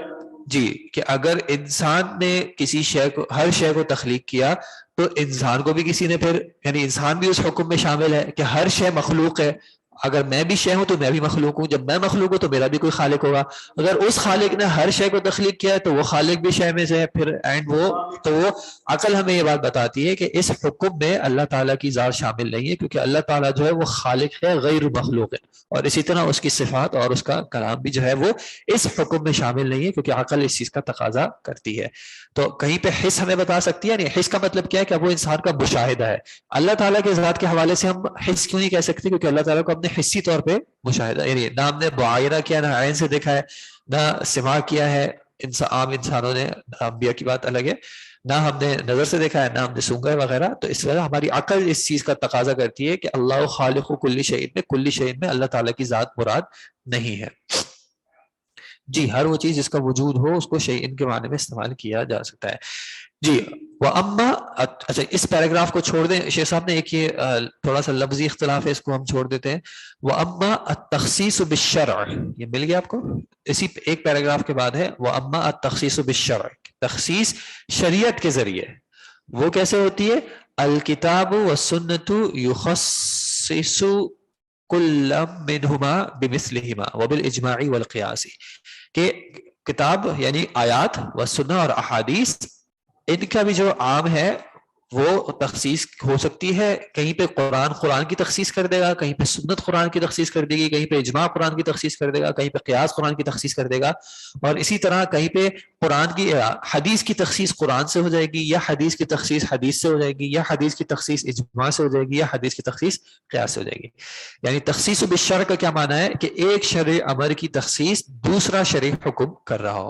کہ اگر انسان نے کسی شے کو، ہر شے کو تخلیق کیا، تو انسان کو بھی کسی نے پھر، یعنی انسان بھی اس حکم میں شامل ہے کہ ہر شے مخلوق ہے. اگر میں بھی شے ہوں تو میں بھی مخلوق ہوں، جب میں مخلوق ہوں تو میرا بھی کوئی خالق ہوگا. اگر اس خالق نے ہر شے کو تخلیق کیا ہے تو وہ خالق بھی شے میں سے ہے پھر، اینڈ وہ عقل ہمیں یہ بات بتاتی ہے کہ اس حکم میں اللہ تعالیٰ کی ذات شامل نہیں ہے، کیونکہ اللہ تعالیٰ جو ہے وہ خالق ہے، غیر مخلوق ہے. اور اسی طرح اس کی صفات اور اس کا کلام بھی جو ہے وہ اس حکم میں شامل نہیں ہے، کیونکہ عقل اس چیز کا تقاضا کرتی ہے. تو کہیں پہ حس ہمیں بتا سکتی ہے، نہیں حس کا مطلب کیا ہے؟ کہ وہ انسان کا مشاہدہ ہے. اللہ تعالیٰ کی ذات کے حوالے سے ہم حس کیوں نہیں کہہ سکتے؟ کیونکہ اللہ تعالیٰ کو ہم نے حسی طور پہ مشاہدہ، یعنی نہ ہم نے معائنہ کیا، نہ عین سے دیکھا ہے، نہ سماع کیا ہے، عام انسانوں نے، انبیاء کی بات الگ ہے، نہ ہم نے نظر سے دیکھا ہے، نہ ہم نے سونگا ہے وغیرہ، تو اس وجہ ہماری عقل اس چیز کا تقاضا کرتی ہے کہ اللہ خالق کل شیء میں، کل شیء میں اللہ تعالیٰ کی ذات مراد نہیں ہے. جی ہر وہ چیز جس کا وجود ہو اس کو شیء کے معنی میں استعمال کیا جا سکتا ہے. جی وَأَمَّا، اچھا اس پیراگراف کو چھوڑ دیں، شیخ صاحب نے ایک یہ تھوڑا سا لفظی اختلاف ہے، اس کو ہم چھوڑ دیتے ہیں. وَأَمَّا التَّخْصِيصُ بِالشَّرْعِ، یہ مل گیا آپ کو، اسی ایک پیراگراف کے بعد ہے وَأَمَّا التَّخْصِيصُ بِالشَّرْعِ، تخصیص شریعت کے ذریعے وہ کیسے ہوتی ہے؟ الکتاب والسنة یخصص کل منہما بمثلہما وبالاجماع والقیاس، کہ کتاب یعنی آیات و سنہ اور احادیث، ان کا بھی جو عام ہے وہ تخصیص ہو سکتی ہے. کہیں پہ قرآن کی تخصیص کر دے گا، کہیں پہ سنت قرآن کی تخصیص کر دے گی، کہیں پہ اجماع قرآن کی تخصیص کر دے گا، کہیں پہ قیاس قرآن کی تخصیص کر دے گا، اور اسی طرح کہیں پہ قرآن کی حدیث کی تخصیص قرآن سے ہو جائے گی، یا حدیث کی تخصیص حدیث سے ہو جائے گی، یا حدیث کی تخصیص اجماع سے ہو جائے گی، یا حدیث کی تخصیص قیاس سے ہو جائے گی. یعنی تخصیص بالشرع کا کیا معنی ہے؟ کہ ایک شرع امر کی تخصیص دوسرا شرع حکم کر رہا ہو.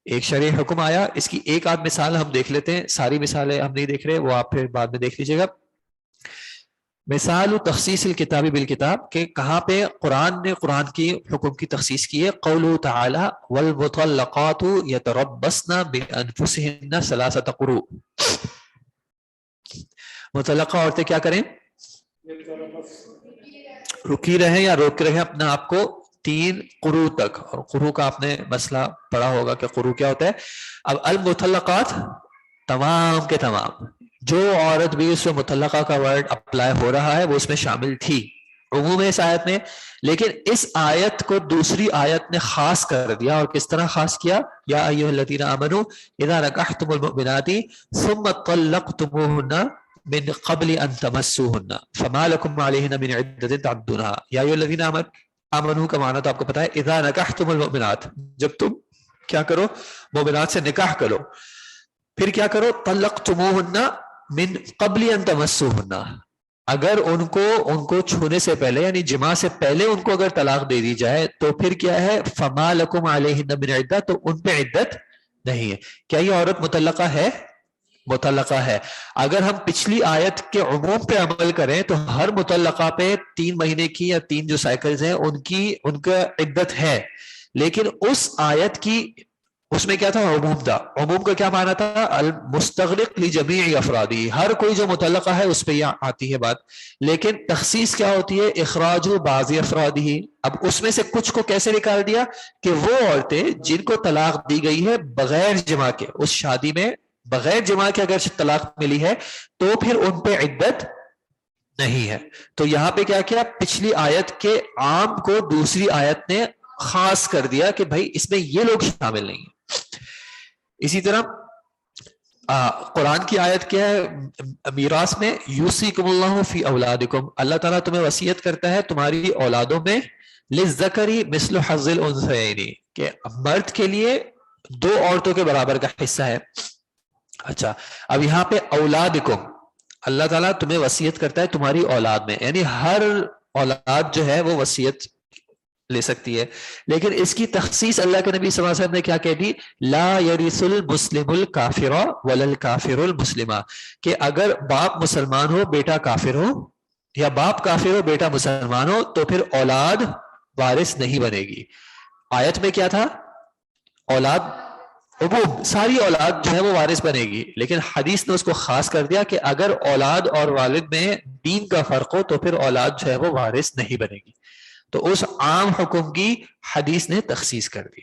ایک شرع حکم آیا، اس کی ایک آدھ مثال ہم دیکھ لیتے ہیں، ساری مثالیں ہم نہیں دیکھ رہے، وہ آپ پھر بعد میں دیکھ لیجیے گا. مثال تخصیص الکتاب بالکتاب، کہ کہاں پہ قرآن نے قرآن کی حکم کی تخصیص کی ہے. قوله تعالی والمطلقات یتربصن بانفسهن ثلاثة قروء، مطلقہ عورتیں کیا کریں؟ رکی رہیں یا روک رہیں اپنا آپ کو 3 قروء تک. اور قروء کا آپ نے مسئلہ پڑھا ہوگا کہ قروء کیا ہوتا ہے. اب المطلقات تمام کے تمام جو عورت بھی اس میں مطلقہ کا ورڈ اپلائی ہو رہا ہے وہ اس میں شامل تھی عموم اس آیت میں، لیکن اس آیت کو دوسری آیت نے خاص کر دیا. اور کس طرح خاص کیا؟ یا ایھا الذین آمنوا اذا نکحتم المؤمنات ثم طلقتموهن من قبل ان تمسوهن فما لكم عليهن من عدة تعدونها. یا ایھا الذین آمنوا کا معنی تو آپ کو پتا ہے، اذا نکحتم المؤمنات، جب تم کیا کرو؟ مومنات سے نکاح کرو. پھر کیا کرو؟ طلقتموهن من قبل ان تمسوهن، اگر ان کو چھونے سے پہلے یعنی جماع سے پہلے ان کو اگر طلاق دے دی جائے تو پھر کیا ہے؟ فما لکم علیہن من عدہ، تو ان پہ عدت نہیں ہے. کیا یہ عورت مطلقہ ہے؟ مطلقہ ہے. اگر ہم پچھلی آیت کے عموم پہ عمل کریں تو ہر مطلقہ پہ 3 مہینے کی یا 3 جو سائیکلز ہیں ان کا عدت ہے. لیکن اس آیت کی اس میں کیا تھا؟ عموم تھا. عموم کا کیا معنی تھا؟ المستغرق لجمیع افرادی، ہر کوئی جو متعلقہ ہے اس پہ یہ آتی ہے بات. لیکن تخصیص کیا ہوتی ہے؟ اخراج بعض افرادی. اب اس میں سے کچھ کو کیسے نکال دیا؟ کہ وہ عورتیں جن کو طلاق دی گئی ہے بغیر جماع کے، اس شادی میں بغیر جماع کے اگر طلاق ملی ہے تو پھر ان پہ عدت نہیں ہے. تو یہاں پہ کیا کیا؟ پچھلی آیت کے عام کو دوسری آیت نے خاص کر دیا کہ بھائی اس میں یہ لوگ شامل نہیں ہیں. اسی طرح قرآن کی آیت کیا ہے میراث میں؟ یوصیکم اللہ فی اولادکم، اللہ تعالیٰ تمہیں وصیت کرتا ہے تمہاری اولادوں میں، للذکری مثل حظ الانثیین، کہ مرد کے لیے 2 عورتوں کے برابر کا حصہ ہے. اچھا اب یہاں پہ اولادکم، اللہ تعالیٰ تمہیں وصیت کرتا ہے تمہاری اولاد میں، یعنی ہر اولاد جو ہے وہ وصیت لے سکتی ہے. لیکن اس کی تخصیص اللہ کے نبی صلی اللہ علیہ وسلم نے کیا کہہ دی؟ لا یرث المسلم الکافر ولا الکافر المسلم، کہ اگر باپ مسلمان ہو بیٹا کافر ہو، یا باپ کافر ہو بیٹا مسلمان ہو، تو پھر اولاد وارث نہیں بنے گی. آیت میں کیا تھا؟ اولاد عموم، ساری اولاد جو ہے وہ وارث بنے گی. لیکن حدیث نے اس کو خاص کر دیا کہ اگر اولاد اور والد میں دین کا فرق ہو تو پھر اولاد جو ہے وہ وارث نہیں بنے گی. تو اس عام حکم کی حدیث نے تخصیص کر دی.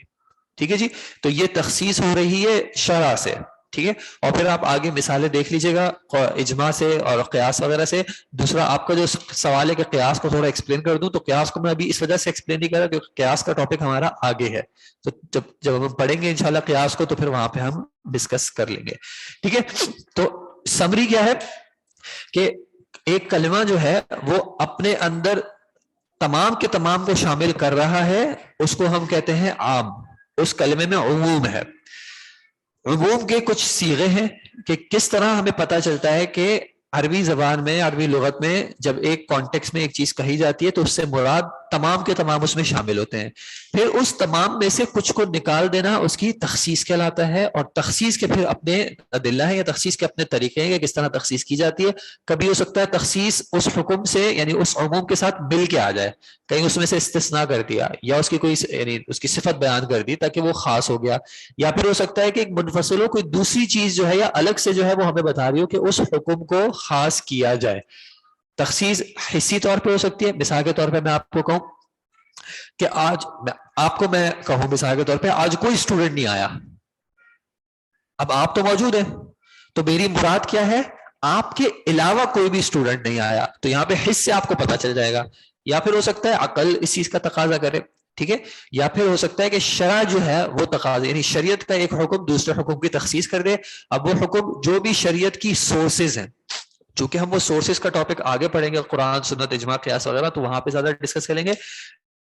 ٹھیک ہے جی، تو یہ تخصیص ہو رہی ہے شرع سے. ٹھیک ہے، اور پھر آپ آگے مثالیں دیکھ لیجئے گا اجماع سے اور قیاس وغیرہ سے. دوسرا آپ کا جو سوال ہے کہ قیاس کو تھوڑا ایکسپلین کر دوں، تو قیاس کو میں ابھی اس وجہ سے ایکسپلین نہیں کر رہا کہ قیاس کا ٹاپک ہمارا آگے ہے. تو جب ہم پڑھیں گے انشاءاللہ قیاس کو تو پھر وہاں پہ ہم ڈسکس کر لیں گے. ٹھیک ہے، تو سمری کیا ہے کہ ایک کلمہ جو ہے وہ اپنے اندر تمام کے تمام کو شامل کر رہا ہے، اس کو ہم کہتے ہیں عام. اس کلمے میں عموم ہے. عموم کے کچھ صیغے ہیں کہ کس طرح ہمیں پتہ چلتا ہے کہ عربی زبان میں، عربی لغت میں جب ایک کانٹیکس میں ایک چیز کہی جاتی ہے تو اس سے مراد تمام کے تمام اس میں شامل ہوتے ہیں. پھر اس تمام میں سے کچھ کو نکال دینا اس کی تخصیص کہلاتا ہے, اور تخصیص کے پھر اپنے ادلہ ہیں یا تخصیص کے اپنے طریقے ہیں کہ کس طرح تخصیص کی جاتی ہے. کبھی ہو سکتا ہے تخصیص اس حکم سے یعنی اس عموم کے ساتھ مل کے آ جائے, کہیں اس میں سے استثناء کر دیا یا اس کی کوئی یعنی اس کی صفت بیان کر دی تاکہ وہ خاص ہو گیا, یا پھر ہو سکتا ہے کہ ایک منفصل ہو, کوئی دوسری چیز جو ہے یا الگ سے جو ہے وہ ہمیں بتا رہی ہو کہ اس حکم کو خاص کیا جائے. تخصیص حصی طور پہ ہو سکتی ہے. مثال کے طور پہ میں آپ کو کہوں کہ آج آپ کو میں کہوں مثال کے طور پہ آج کوئی اسٹوڈنٹ نہیں آیا, اب آپ تو موجود ہیں, تو میری مراد کیا ہے آپ کے علاوہ کوئی بھی اسٹوڈنٹ نہیں آیا, تو یہاں پہ حص سے آپ کو پتا چل جائے گا. یا پھر ہو سکتا ہے عقل اس چیز کا تقاضا کرے, ٹھیک ہے, یا پھر ہو سکتا ہے کہ شرع جو ہے وہ تقاضا یعنی شریعت کا ایک حکم دوسرے حکم کی تخصیص کر دے. اب وہ حکم جو بھی شریعت کی سورسز ہیں, چونکہ ہم وہ سورسز کا ٹاپک آگے پڑھیں گے قرآن سنت اجماع قیاس وغیرہ, تو وہاں پہ زیادہ ڈسکس کریں گے,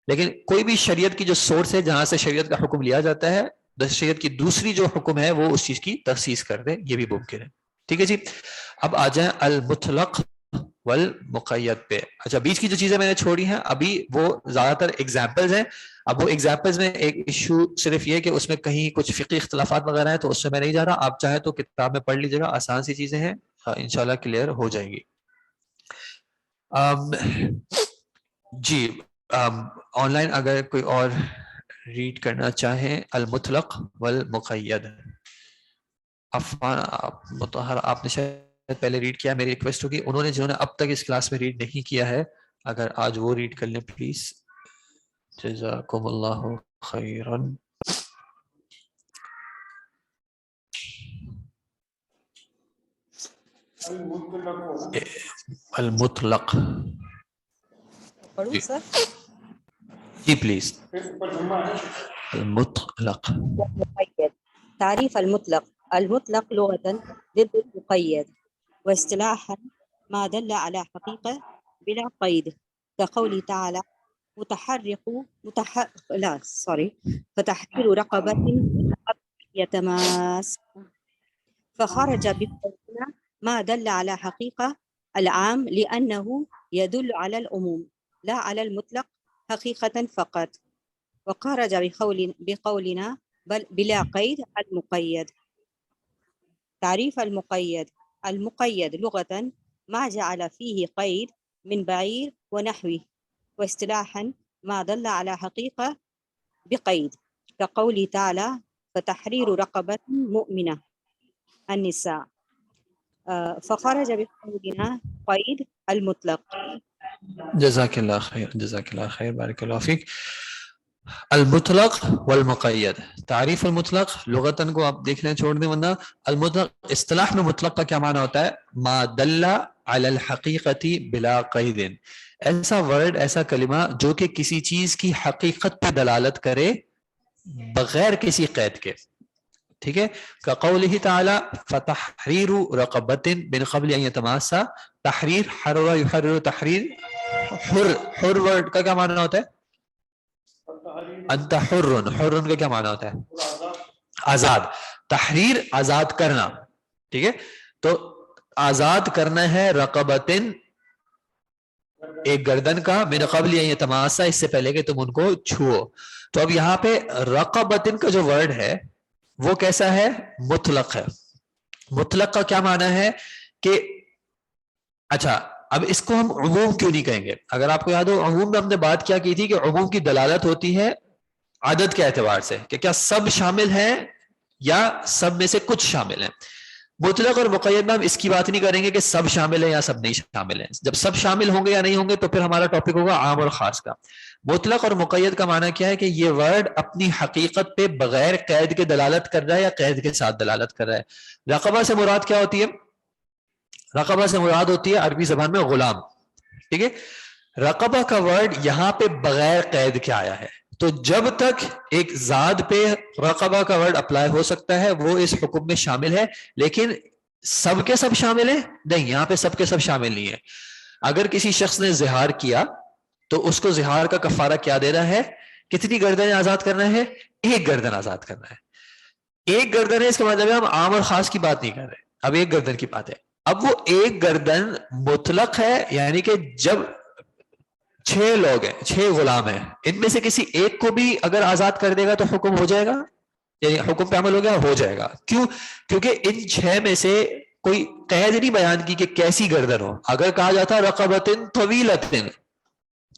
لیکن کوئی بھی شریعت کی جو سورس ہے جہاں سے شریعت کا حکم لیا جاتا ہے, شریعت کی دوسری جو حکم ہے وہ اس چیز کی تخصیص کر دے, یہ بھی ممکن ہے. ٹھیک ہے جی. اب آ جائیں المطلق والمقید پہ. اچھا, بیچ کی جو چیزیں میں نے چھوڑی ہیں ابھی وہ زیادہ تر ایگزامپلز ہیں. اب وہ ایگزامپلز میں ایک ایشو صرف یہ کہ اس میں کہیں کچھ فقہی اختلافات وغیرہ ہیں, تو اس سے میں نہیں جا رہا. آپ چاہیں تو کتاب میں پڑھ لیجیے گا, آسان سی چیزیں ہیں, انشاءاللہ کلیئر ہو جائے گی. جی آن لائن اگر کوئی اور ریڈ کرنا چاہیں المطلق والمقید. مطہر آپ نے شاید پہلے ریڈ کیا, میری ریکویسٹ ہوگی انہوں نے جنہوں نے اب تک اس کلاس میں ریڈ نہیں کیا ہے اگر آج وہ ریڈ کر لیں پلیز, جزاکم اللہ خیرن. المطلق پڑھوں سر؟ جی پلیز. المطلق. المقيد. تعريف المطلق. المطلق لغة ضد المقيد، واصطلاحا ما دل على حقيقة بلا قيد، كقوله تعالى فتحرير رقبة يتماس. فخرج بقولنا ما دل على حقيقة العام لأنه يدل على العموم لا على المطلق حقيقة فقط. وخرج بقولنا بلا قيد المقيد. تعريف المقيد. المقيد لغة ما جعل فيه قيد من بعير ونحوه، واصطلاحا ما دل على حقيقة بقيد، كقوله تعالى فتحرير رقبة مؤمنة النساء. فخرج بقولنا قيد المطلق. جزاک اللہ خیر, جزاک اللہ خیر, بارک اللہ فیک. المطلق والمقید. تعریف المطلق لغتاً کو آپ دیکھ لیں چھوڑ دیں ورنہ. المطلق اصطلاح میں مطلق کا کیا معنی ہوتا ہے؟ ما دل علی الحقیقت بلا قید, ایسا ورڈ ایسا کلمہ جو کہ کسی چیز کی حقیقت پہ دلالت کرے بغیر کسی قید کے. ٹھیک ہے, كقوله تعالی فتحریر رقبۃ من قبل ان یتماسا. تحریر حرر یحرر تحریر, حر ورڈ کا کیا معنی ہوتا ہے؟ انت حر, حر کا کیا معنی ہوتا ہے؟ آزاد. تحریر آزاد کرنا, ٹھیک ہے, تو آزاد کرنا ہے رقبۃ ایک گردن کا, من قبل ان یتماسا اس سے پہلے کہ تم ان کو چھو. تو اب یہاں پہ رقبۃ کا جو ورڈ ہے وہ کیسا ہے؟ مطلق ہے. مطلق کا کیا معنی ہے کہ اچھا اب اس کو ہم عموم کیوں نہیں کہیں گے؟ اگر آپ کو یاد ہو عموم میں ہم نے بات کیا کی تھی کہ عموم کی دلالت ہوتی ہے عدد کے اعتبار سے کہ کیا سب شامل ہیں یا سب میں سے کچھ شامل ہیں. مطلق اور مقید میں ہم اس کی بات نہیں کریں گے کہ سب شامل ہیں یا سب نہیں شامل ہیں. جب سب شامل ہوں گے یا نہیں ہوں گے تو پھر ہمارا ٹاپک ہوگا عام اور خاص کا. مطلق اور مقید کا معنی کیا ہے کہ یہ ورڈ اپنی حقیقت پہ بغیر قید کے دلالت کر رہا ہے یا قید کے ساتھ دلالت کر رہا ہے. رقبہ سے مراد کیا ہوتی ہے؟ رقبہ سے مراد ہوتی ہے عربی زبان میں غلام. ٹھیک ہے, رقبہ کا ورڈ یہاں پہ بغیر قید کے آیا ہے, تو جب تک ایک ذات پہ رقبہ کا ورڈ اپلائی ہو سکتا ہے وہ اس حکم میں شامل ہے, لیکن سب کے سب شامل ہیں نہیں, یہاں پہ سب کے سب شامل نہیں ہے. اگر کسی شخص نے زہار کیا تو اس کو زہار کا کفارہ کیا دینا ہے؟ کتنی گردنیں آزاد کرنا ہے؟ ایک گردن آزاد کرنا ہے. ایک گردن ہے, اس کے مطلب ہم عام اور خاص کی بات نہیں کر رہے, اب ایک گردن کی بات ہے. اب وہ ایک گردن مطلق ہے, یعنی کہ جب 6 لوگ ہیں، 6 غلام ہیں، ان میں سے کسی ایک کو بھی اگر آزاد کر دے گا تو حکم ہو جائے گا، یعنی حکم پہ عمل ہو جائے گا. کیوں؟ کیونکہ ان 6 میں سے کوئی قید نہیں بیان کی کہ کیسی گردن ہو. اگر کہا جاتا رقبتن طویلتن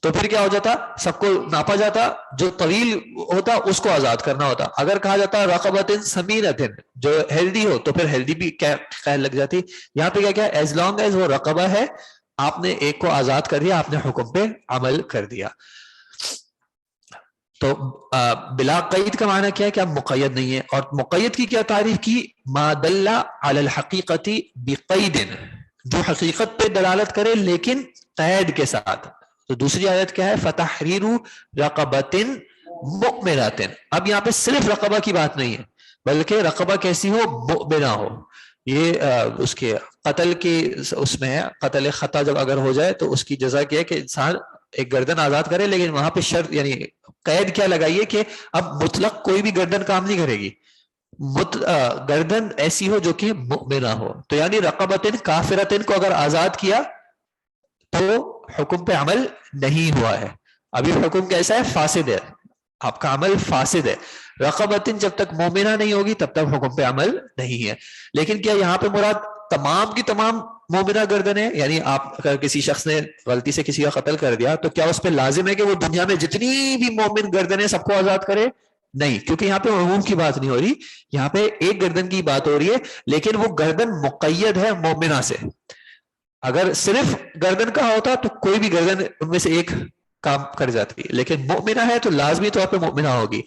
تو پھر کیا ہو جاتا؟ سب کو ناپا جاتا، جو طویل ہوتا اس کو آزاد کرنا ہوتا. اگر کہا جاتا رقبتن سمینتن جو ہیلدی ہو تو پھر ہیلدی بھی قید لگ جاتی. یہاں پہ کیا کیا ایز لانگ ایز وہ رقبہ ہے، آپ نے ایک کو آزاد کر دیا، آپ نے حکم پہ عمل کر دیا. تو بلا قید کا معنی کیا ہے کہ اب مقید نہیں ہے. اور مقید کی کیا تعریف کی؟ ما دل علی الحقیقت بقید، جو حقیقت پہ دلالت کرے لیکن قید کے ساتھ. تو دوسری آیت کیا ہے؟ فتحریر رقبۃ مؤمنۃ. اب یہاں پہ صرف رقبہ کی بات نہیں ہے بلکہ رقبہ کیسی ہو؟ مؤمنہ ہو. یہ اس کے قتل کے اس میں ہے، قتل خطا جب اگر ہو جائے تو اس کی جزا کیا ہے کہ انسان ایک گردن آزاد کرے، لیکن وہاں پہ شرط یعنی قید کیا لگائیے کہ اب مطلق کوئی بھی گردن کام نہیں کرے گی، گردن ایسی ہو جو کہ مؤمنہ ہو. تو یعنی رقبتن کافرتن کو اگر آزاد کیا تو حکم پہ عمل نہیں ہوا ہے. ابھی حکم کیسا ہے؟ فاسد ہے، آپ کا عمل فاسد ہے. رقبتن جب تک مومنہ نہیں ہوگی تب تک حکم پہ عمل نہیں ہے. لیکن کیا یہاں پہ مراد تمام کی تمام مومنہ گردن ہے؟ یعنی آپ اگر کسی شخص نے غلطی سے کسی کا قتل کر دیا تو کیا اس پہ لازم ہے کہ وہ دنیا میں جتنی بھی مومن گردنیں سب کو آزاد کرے؟ نہیں، کیونکہ یہاں پہ عموم کی بات نہیں ہو رہی، یہاں پہ ایک گردن کی بات ہو رہی ہے، لیکن وہ گردن مقید ہے مومنہ سے. اگر صرف گردن کا ہوتا تو کوئی بھی گردن ان میں سے ایک کام کر جاتی، لیکن مؤمنہ ہے تو لازمی طور پہ مؤمنہ ہوگی.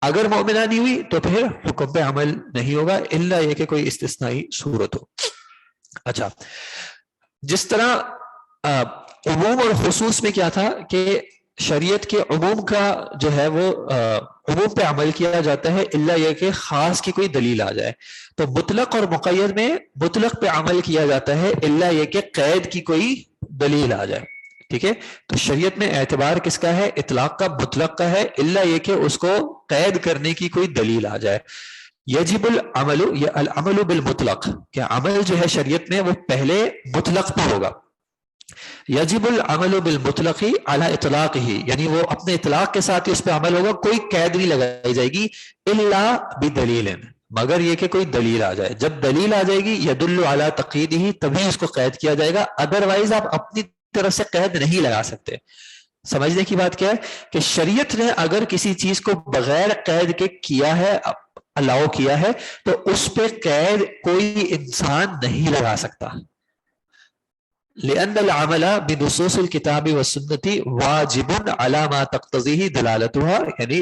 اگر مؤمنہ نہیں ہوئی تو پھر حکم پہ عمل نہیں ہوگا الا یہ کہ کوئی استثنائی صورت ہو. اچھا، جس طرح عموم اور خصوص میں کیا تھا کہ شریعت کے عموم کا جو ہے وہ عموم پہ عمل کیا جاتا ہے الا یہ کہ خاص کی کوئی دلیل آ جائے. تو مطلق اور مقید میں مطلق پہ عمل کیا جاتا ہے الا یہ کہ قید کی کوئی دلیل آ جائے. ٹھیک ہے، تو شریعت میں اعتبار کس کا ہے؟ اطلاق کا، مطلق کا ہے الا یہ کہ اس کو قید کرنے کی کوئی دلیل آ جائے. یجب العمل، یا العمل بالمطلق، کہ عمل جو ہے شریعت میں وہ پہلے مطلق پہ ہوگا. یجب العمل بالمطلق علی اطلاق ہی، یعنی وہ اپنے اطلاق کے ساتھ ہی اس پہ عمل ہوگا، کوئی قید نہیں لگائی جائے گی الا بدلیل، مگر یہ کہ کوئی دلیل آ جائے. جب دلیل آ جائے گی یدل علی تقییدہ، تبھی اس کو قید کیا جائے گا، ادروائز آپ اپنی طرف سے قید نہیں لگا سکتے. سمجھنے کی بات کیا ہے کہ شریعت نے اگر کسی چیز کو بغیر قید کے کیا ہے، الاؤ کیا ہے، تو اس پہ قید کوئی انسان نہیں لگا سکتا. لأن العمل بنصوص الكتاب والسنة واجب على ما تقتضيه دلالتها، یعنی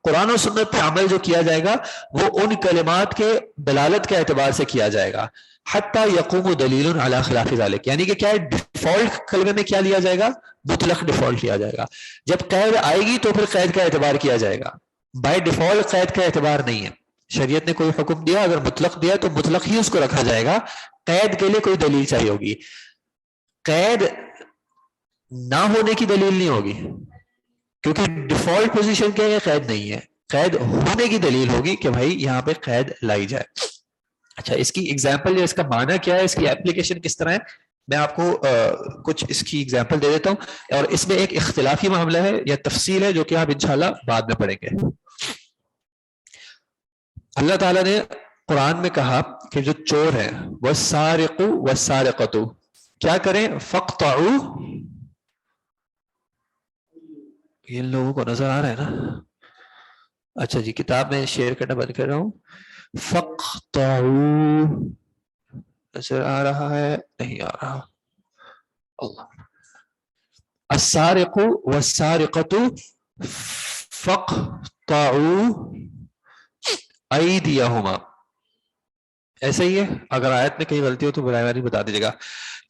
قرآن و سنت پہ عمل جو کیا جائے گا وہ ان کلمات کے دلالت کے اعتبار سے کیا جائے گا. حتی یقوم دلیل علی خلاف ذلك، یعنی کہ کیا ہے؟ ڈیفالٹ کلمے میں کیا لیا جائے گا؟ مطلق ڈیفالٹ لیا جائے گا. جب قید آئے گی تو پھر قید کا اعتبار کیا جائے گا، بائی ڈیفالٹ قید کا اعتبار نہیں ہے. شریعت نے کوئی حکم دیا، اگر مطلق دیا تو مطلق ہی اس کو رکھا جائے گا، قید کے لیے کوئی دلیل چاہیے ہوگی. قید نہ ہونے کی دلیل نہیں ہوگی، کیونکہ ڈیفالٹ پوزیشن کیا ہے؟ قید نہیں ہے. قید ہونے کی دلیل ہوگی کہ بھائی یہاں پہ قید لائی جائے. اچھا، اس کی ایگزامپل یا اس کا معنی کیا ہے، اس کی اپلیکیشن کس طرح ہے، میں آپ کو کچھ اس کی ایگزامپل دے دیتا ہوں. اور اس میں ایک اختلافی معاملہ ہے یا تفصیل ہے جو کہ آپ انشاءاللہ بعد میں پڑھیں گے. اللہ تعالیٰ نے قرآن میں کہا کہ جو چور ہیں والسارق والسارقۃ کیا کریں؟ فقطعوا، یہ لوگوں کو نظر آ رہا ہے نا؟ اچھا جی، کتاب میں شیئر کرنا بند کر رہا ہوں. فقطعوا نظر آ رہا ہے؟ نہیں آ رہا. اللہ، السارق والسارقۃ فقطعوا ایدیہما، ایسے ہی ہے. اگر آیت میں کہیں غلطی ہو تو برائے مہربانی بتا دیجیے گا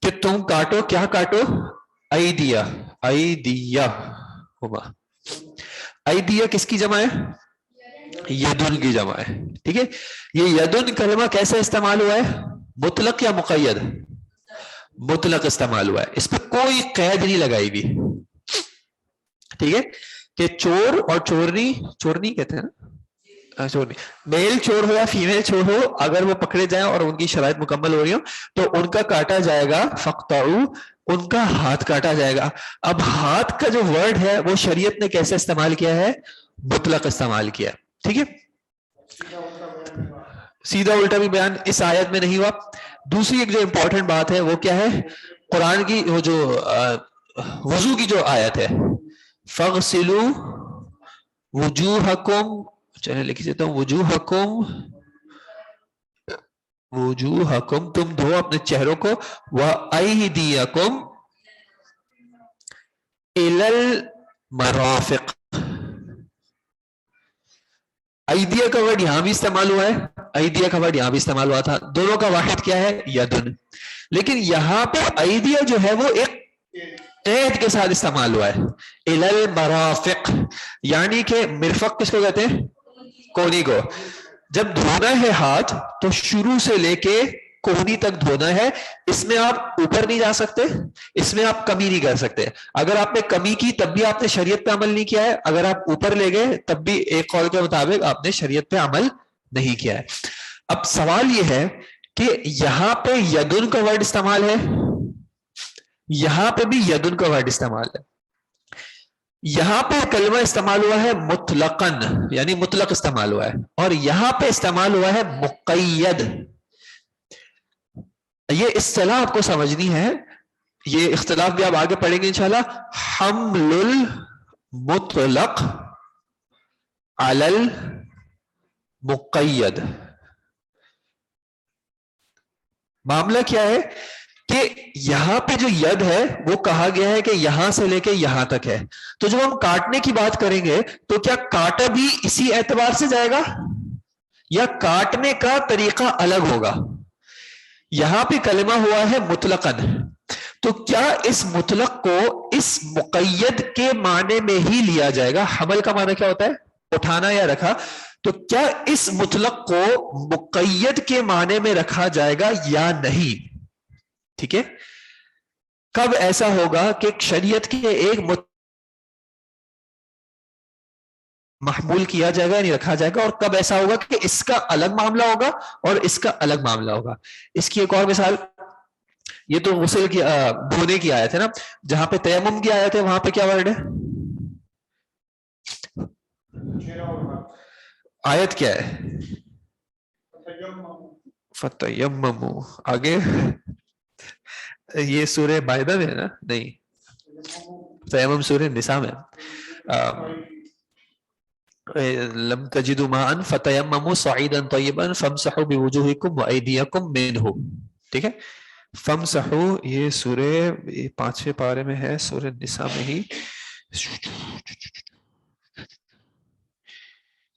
کہ تم کاٹو. کیا کاٹو؟ ایدیہ، ایدیہما. ایدیہ کس کی جمع ہے؟ یدن کی جمع ہے. ٹھیک ہے، یہ یدن کلمہ کیسے استعمال ہوا ہے؟ مطلق یا مقید؟ مطلق استعمال ہوا ہے، اس پہ کوئی قید نہیں لگائی گئی. ٹھیک ہے، کہ چور اور چورنی، چورنی کہتے ہیں نا، چورنی، میل چور ہو یا فیمیل چور ہو، اگر وہ پکڑے جائیں اور ان کی شرائط مکمل ہو رہی ہوں تو ان کا کاٹا جائے گا. فقطعوا ان کا ہاتھ کاٹا جائے گا. اب ہاتھ کا جو ورڈ ہے وہ شریعت نے کیسے استعمال کیا ہے؟ مطلق استعمال کیا. ٹھیک ہے, سیدھا الٹا بھی بیان اس آیت میں نہیں ہوا. دوسری ایک جو امپورٹنٹ بات ہے وہ کیا ہے؟ قرآن کی وہ جو وضو کی جو آیت ہے, فَغْسِلُوا وُجُوهَكُمْ, چلیں لکھ دیتا ہوں, وجوہکم تم دھو اپنے چہروں کو, وَأَيْدِيَكُمْ إِلَى الْمَرَافِقِ. ایدیا کا ورڈ یہاں بھی استعمال ہوا ہے, ایدیا کا ورڈ یہاں بھی استعمال ہوا تھا, دونوں کا واحد کیا ہے؟ یدن. لیکن یہاں پہ ایدیا جو ہے وہ ایک قید کے ساتھ استعمال ہوا ہے, إِلَى الْمَرَافِقِ, یعنی کہ مرفق کس کو کہتے ہیں؟ کونی کو. جب دھونا ہے ہاتھ تو شروع سے لے کے کونی تک دھونا ہے, اس میں آپ اوپر نہیں جا سکتے, اس میں آپ کمی نہیں کر سکتے. اگر آپ نے کمی کی تب بھی آپ نے شریعت پہ عمل نہیں کیا ہے, اگر آپ اوپر لے گئے تب بھی ایک قول کے مطابق آپ نے شریعت پہ عمل نہیں کیا ہے. اب سوال یہ ہے کہ یہاں پہ یدن کا ورڈ استعمال ہے, یہاں پہ بھی یدن کا ورڈ استعمال ہے. یہاں پہ کلمہ استعمال ہوا ہے مطلقاً, یعنی مطلق استعمال ہوا ہے, اور یہاں پہ استعمال ہوا ہے مقید. یہ اصطلاح آپ کو سمجھنی ہے, یہ اختلاف بھی آپ آگے پڑھیں گے انشاءاللہ. حمل المطلق علی المقید. معاملہ کیا ہے کہ یہاں پہ جو ید ہے وہ کہا گیا ہے کہ یہاں سے لے کے یہاں تک ہے, تو جب ہم کاٹنے کی بات کریں گے تو کیا کاٹا بھی اسی اعتبار سے جائے گا یا کاٹنے کا طریقہ الگ ہوگا؟ یہاں پہ کلمہ ہوا ہے مطلقاً, تو کیا اس مطلق کو اس مقید کے معنی میں ہی لیا جائے گا؟ حمل کا معنی کیا ہوتا ہے؟ اٹھانا یا رکھا. تو کیا اس مطلق کو مقید کے معنی میں رکھا جائے گا یا نہیں؟ ٹھیک ہے, کب ایسا ہوگا کہ شریعت کے ایک محمول کیا جائے گا یعنی رکھا جائے گا, اور کب ایسا ہوگا کہ اس کا الگ معاملہ ہوگا اور اس کا الگ معاملہ ہوگا؟ اس کی ایک اور مثال, یہ تو غسل کی دھونے کی آیت ہے نا, جہاں پہ تیمم کی آیت ہے وہاں پہ کیا ورڈ ہے؟ آیت کیا ہے؟ فتیممو. آگے یہ سورہ مائدہ میں ہے نا؟ نہیں, تیمم سورہ نساء میں. لم تجدوا ماء فتیمموا صعیدا طیبا فامسحوا بوجوہکم وایدیکم منہ. ٹھیک ہے, فامسحوا یہ سورہ 5ویں پارے میں ہے, سورہ نساء میں ہی.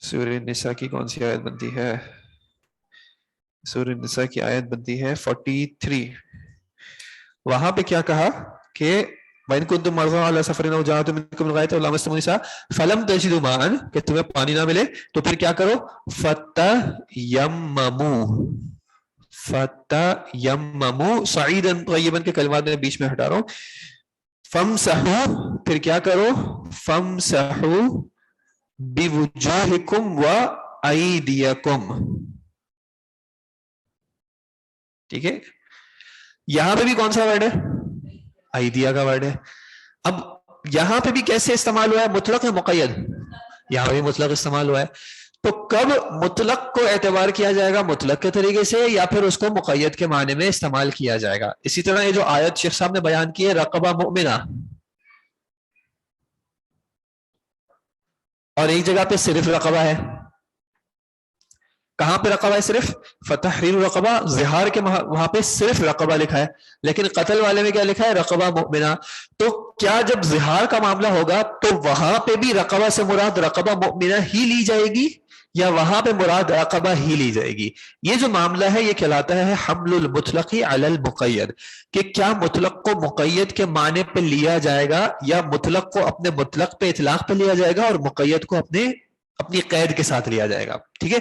سورہ نساء کی کون سی آیت بنتی ہے؟ سورہ نساء کی آیت بنتی ہے 43. وہاں پہ کیا کہا کہ وَإِن كُنتُم مَرْضَىٰ عَلَىٰ سَفَرٍ أَوْ جَاءَ أَحَدٌ مِنكُمْ مِنَ الْغَائِطِ أَوْ لَامَسْتُمُ النِّسَاءَ فَلَمْ تَجِدُوا مَاءً, کہ تمہیں پانی نہ ملے تو پھر کیا کرو؟ فَتَيَمَّمُوا صَعِيدًا طَيِّبًا کے کلمات میں بیچ میں ہٹا رہا ہوں. فَامْسَحُوا, پھر کیا کرو؟ فَامْسَحُوا بِوُجُوهِكُمْ وَأَيْدِيَكُمْ. ٹھیک ہے, یہاں پہ بھی کون سا ورڈ ہے؟ ایدیا کا ورڈ ہے. اب یہاں پہ بھی کیسے استعمال ہوا ہے؟ مطلق ہے مقید؟ یہاں بھی مطلق استعمال ہوا ہے. تو کب مطلق کو اعتبار کیا جائے گا مطلق کے طریقے سے, یا پھر اس کو مقید کے معنی میں استعمال کیا جائے گا؟ اسی طرح یہ جو آیت شیخ صاحب نے بیان کی ہے رقبہ مؤمنہ, اور ایک جگہ پہ صرف رقبہ ہے. کہاں پہ رقبہ ہے صرف؟ فتحریر رقبہ. زہار کے وہاں پہ صرف رقبہ لکھا ہے, لیکن قتل والے میں کیا لکھا ہے؟ رقبہ مؤمنہ. تو کیا جب زہار کا معاملہ ہوگا تو وہاں پہ بھی رقبہ سے مراد رقبہ مؤمنہ ہی لی جائے گی یا وہاں پہ مراد رقبہ ہی لی جائے گی؟ یہ جو معاملہ ہے یہ کہلاتا ہے حمل المطلق علی المقید, کہ کیا مطلق کو مقید کے معنی پہ لیا جائے گا یا مطلق کو اپنے مطلق پہ اطلاق پہ لیا جائے گا اور مقید کو اپنی قید کے ساتھ لیا جائے گا. ٹھیک ہے,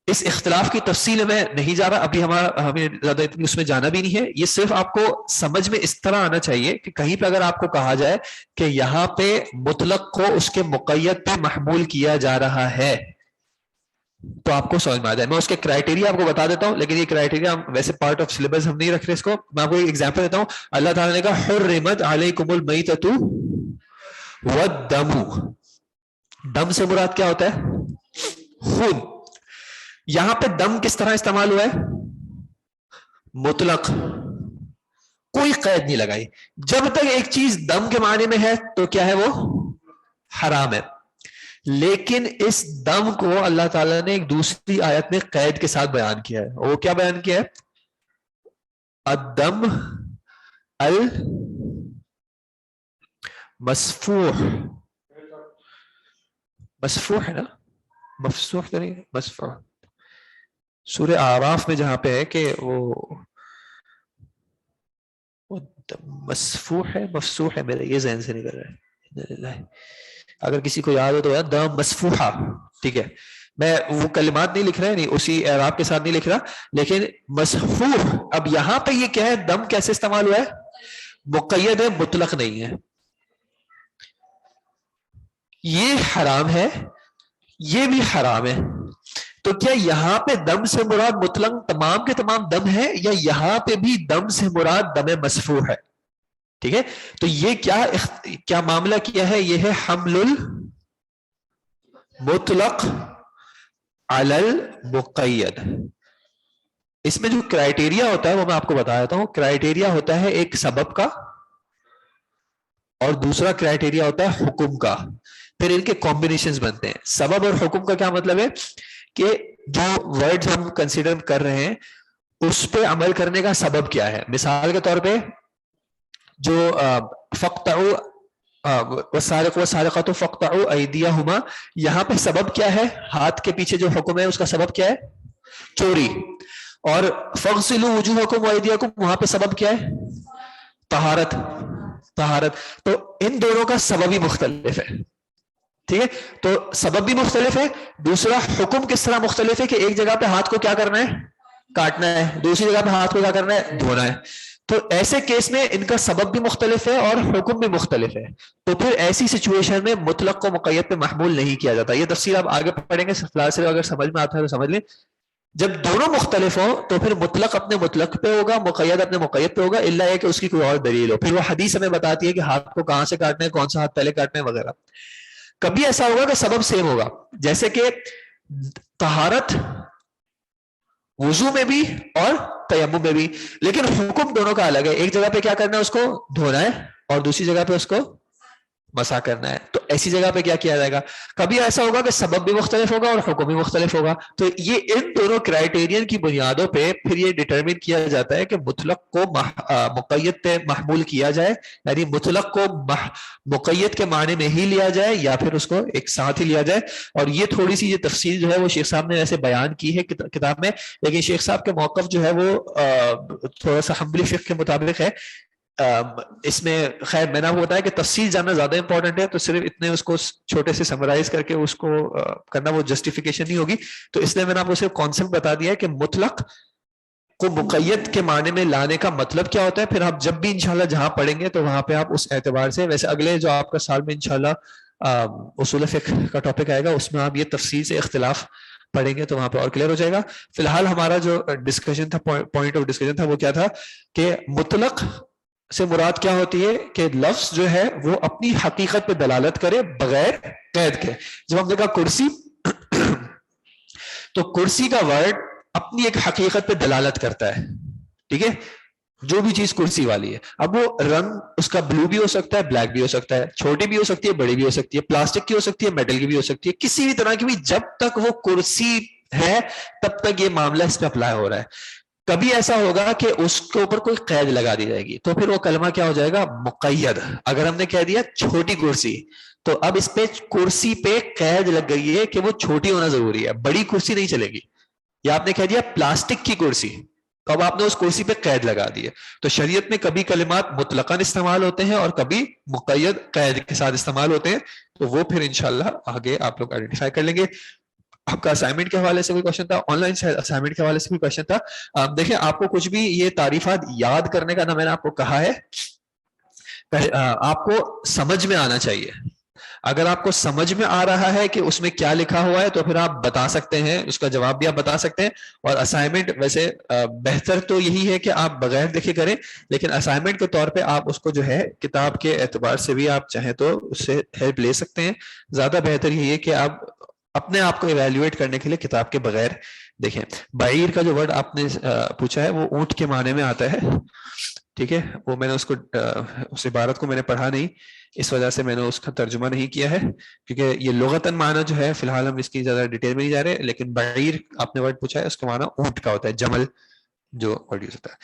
اس اختلاف کی تفصیل میں نہیں جا رہا ابھی, ہمیں زیادہ اتنی اس میں جانا بھی نہیں ہے. یہ صرف آپ کو سمجھ میں اس طرح آنا چاہیے کہ کہیں پہ اگر آپ کو کہا جائے کہ یہاں پہ مطلق کو اس کے مقید پہ محمول کیا جا رہا ہے تو آپ کو سمجھ میں آ جائے. میں اس کے کرائٹیریا آپ کو بتا دیتا ہوں, لیکن یہ کرائٹیریا ویسے پارٹ آف سلیبس ہم نہیں رکھ رہے اس کو. میں آپ کو ایک ایگزامپل دیتا ہوں. اللہ تعالیٰ نے کہا حرمت علیکم المیتۃ والدم. دم سے مراد کیا ہوتا ہے؟ خون. یہاں پہ دم کس طرح استعمال ہوا ہے؟ مطلق, کوئی قید نہیں لگائی. جب تک ایک چیز دم کے معنی میں ہے تو کیا ہے؟ وہ حرام ہے. لیکن اس دم کو اللہ تعالیٰ نے ایک دوسری آیت میں قید کے ساتھ بیان کیا ہے. وہ کیا بیان کیا ہے؟ الدم المسفوح. مسفوح ہے نا, مفسوح تو نہیں, مسفوح. سورہ اعراف میں جہاں پہ ہے کہ وہ مسفوح ہے, مفسوح ہے, میرے یہ ذہن سے نکل رہا ہے. اگر کسی کو یاد ہو تو دم مسفوحہ, ٹھیک ہے. میں وہ کلمات نہیں لکھ رہا, نہیں اسی اعراب کے ساتھ نہیں لکھ رہا, لیکن مسفوح. اب یہاں پہ یہ کیا ہے؟ دم کیسے استعمال ہوا ہے؟ مقید ہے, مطلق نہیں ہے. یہ حرام ہے, یہ بھی حرام ہے. تو کیا یہاں پہ دم سے مراد مطلق تمام کے تمام دم ہے, یا یہاں پہ بھی دم سے مراد دم مسفوح ہے؟ ٹھیک ہے. تو یہ کیا معاملہ کیا ہے؟ یہ ہے حمل المطلق علی المقید. اس میں جو کرائٹیریا ہوتا ہے وہ میں آپ کو بتا دیتا ہوں. کرائٹیریا ہوتا ہے ایک سبب کا, اور دوسرا کرائٹیریا ہوتا ہے حکم کا. پھر ان کے کمبینیشنز بنتے ہیں. سبب اور حکم کا کیا مطلب ہے؟ کہ جو ورڈز ہم کنسیڈر کر رہے ہیں اس پہ عمل کرنے کا سبب کیا ہے. مثال کے طور پہ جو فقطعوا والسارق والسارقۃ فقطعوا ایدیہما, یہاں پہ سبب کیا ہے؟ ہاتھ کے پیچھے جو حکم ہے اس کا سبب کیا ہے؟ چوری. اور فاغسلوا وجوہکم وایدیکم, وہاں پہ سبب کیا ہے؟ طہارت. طہارت. تو ان دونوں کا سبب ہی مختلف ہے. ٹھیک ہے. تو سبب بھی مختلف ہے. دوسرا حکم کس طرح مختلف ہے کہ ایک جگہ پہ ہاتھ کو کیا کرنا ہے؟ کاٹنا ہے. دوسری جگہ پہ ہاتھ کو کیا کرنا ہے؟ دھونا ہے. تو ایسے کیس میں ان کا سبب بھی مختلف ہے اور حکم بھی مختلف ہے. تو پھر ایسی سچویشن میں مطلق کو مقید پہ محمول نہیں کیا جاتا. یہ تفصیل آپ آگے پڑھیں گے کلاس سے, اگر سمجھ میں آتا ہے تو سمجھ لیں. جب دونوں مختلف ہوں تو پھر مطلق اپنے مطلق پہ ہوگا, مقید اپنے مقید پہ ہوگا, الا یہ کہ اس کی کوئی اور دلیل ہو. پھر وہ حدیث ہمیں بتاتی ہے کہ ہاتھ کو کہاں سے کاٹنا ہے, کون سا ہاتھ پہلے کاٹنا ہے وغیرہ. کبھی ایسا ہوگا کہ سبب سیم ہوگا, جیسے کہ طہارت وضو میں بھی اور تیمم میں بھی, لیکن حکم دونوں کا الگ ہے. ایک جگہ پہ کیا کرنا ہے؟ اس کو دھونا ہے, اور دوسری جگہ پہ اس کو مسح کرنا ہے. تو ایسی جگہ پہ کیا کیا جائے گا؟ کبھی ایسا ہوگا کہ سبب بھی مختلف ہوگا اور حکم بھی مختلف ہوگا. تو یہ ان دونوں کرائٹیرین کی بنیادوں پہ پھر یہ ڈٹرمن کیا جاتا ہے کہ مطلق کو مقید پہ محمول کیا جائے, یعنی مطلق کو مقید کے معنی میں ہی لیا جائے یا پھر اس کو ایک ساتھ ہی لیا جائے. اور یہ تھوڑی سی یہ تفصیل جو ہے وہ شیخ صاحب نے ویسے بیان کی ہے کتاب میں, لیکن شیخ صاحب کے موقف جو ہے وہ تھوڑا سا حنبلی فقہ کے مطابق ہے. اس میں خیر میں نے آپ کو بتایا کہ تفصیل جاننا زیادہ امپورٹنٹ ہے, تو صرف اتنے اس کو چھوٹے سے سمرائز کر کے اس کو کرنا وہ جسٹیفیکیشن نہیں ہوگی. تو اس لیے میں نے آپ کو صرف کانسیپٹ بتا دیا ہے کہ مطلق کو مقید کے معنی میں لانے کا مطلب کیا ہوتا ہے. پھر آپ جب بھی انشاءاللہ جہاں پڑھیں گے تو وہاں پہ آپ اس اعتبار سے, ویسے اگلے جو آپ کا سال میں انشاءاللہ اصول فقہ کا ٹاپک آئے گا اس میں آپ یہ تفصیل سے اختلاف پڑھیں گے تو وہاں پہ اور کلیئر ہو جائے گا. فی الحال ہمارا جو ڈسکشن تھا, پوائنٹ آف ڈسکشن تھا, وہ کیا تھا کہ مطلق سے مراد کیا ہوتی ہے کہ لفظ جو ہے وہ اپنی حقیقت پہ دلالت کرے بغیر قید کے. جب ہم نے کہا کرسی, تو کرسی کا ورڈ اپنی ایک حقیقت پہ دلالت کرتا ہے. ٹھیک ہے, جو بھی چیز کرسی والی ہے. اب وہ رنگ اس کا بلو بھی ہو سکتا ہے, بلیک بھی ہو سکتا ہے, چھوٹی بھی ہو سکتی ہے, بڑی بھی ہو سکتی ہے, پلاسٹک کی ہو سکتی ہے, میٹل کی بھی ہو سکتی ہے, کسی بھی طرح کی بھی. جب تک وہ کرسی ہے تب تک یہ معاملہ اس پہ اپلائی ہو رہا ہے. کبھی ایسا ہوگا کہ اس کے اوپر کوئی قید لگا دی جائے گی تو پھر وہ کلمہ کیا ہو جائے گا؟ مقید. اگر ہم نے کہہ دیا چھوٹی کرسی, تو اب اس پہ کرسی پہ قید لگ گئی ہے کہ وہ چھوٹی ہونا ضروری ہے, بڑی کرسی نہیں چلے گی. یا آپ نے کہہ دیا پلاسٹک کی کرسی, تو اب آپ نے اس کرسی پہ قید لگا دی ہے. تو شریعت میں کبھی کلمات مطلقاً استعمال ہوتے ہیں اور کبھی مقید قید کے ساتھ استعمال ہوتے ہیں. تو وہ پھر انشاءاللہ آگے آپ لوگ آئیڈینٹیفائی کر لیں گے. آپ کا اسائنمنٹ کے حوالے سے کوئی کوشچن تھا, آن لائن اسائنمنٹ کے حوالے سے کوئی کوشچن تھا؟ دیکھیں آپ کو کچھ بھی یہ تعریفات یاد کرنے کا نہ میں نے آپ کو کہا ہے, آپ کو سمجھ میں آنا چاہیے. اگر آپ کو سمجھ میں آ رہا ہے کہ اس میں کیا لکھا ہوا ہے تو پھر آپ بتا سکتے ہیں, اس کا جواب بھی آپ بتا سکتے ہیں. اور اسائنمنٹ ویسے بہتر تو یہی ہے کہ آپ بغیر دیکھے کریں, لیکن اسائنمنٹ کے طور پہ آپ اس کو جو ہے کتاب کے اعتبار سے بھی آپ چاہیں تو اس سے ہیلپ لے سکتے ہیں. زیادہ بہتر یہی ہے کہ آپ اپنے آپ کو ایویلویٹ کرنے کے لیے کتاب کے بغیر دیکھیں. بعیر کا جو ورڈ آپ نے پوچھا ہے وہ اونٹ کے معنی میں آتا ہے, ٹھیک ہے. وہ میں نے اس کو اس عبارت کو میں نے پڑھا نہیں, اس وجہ سے میں نے اس کا ترجمہ نہیں کیا ہے, کیونکہ یہ لغتاً معنی جو ہے فی الحال ہم اس کی زیادہ ڈیٹیل میں نہیں جا رہے. لیکن بعیر آپ نے ورڈ پوچھا ہے, اس کا معنی اونٹ کا ہوتا ہے, جمل جو ورڈ یوز ہوتا ہے.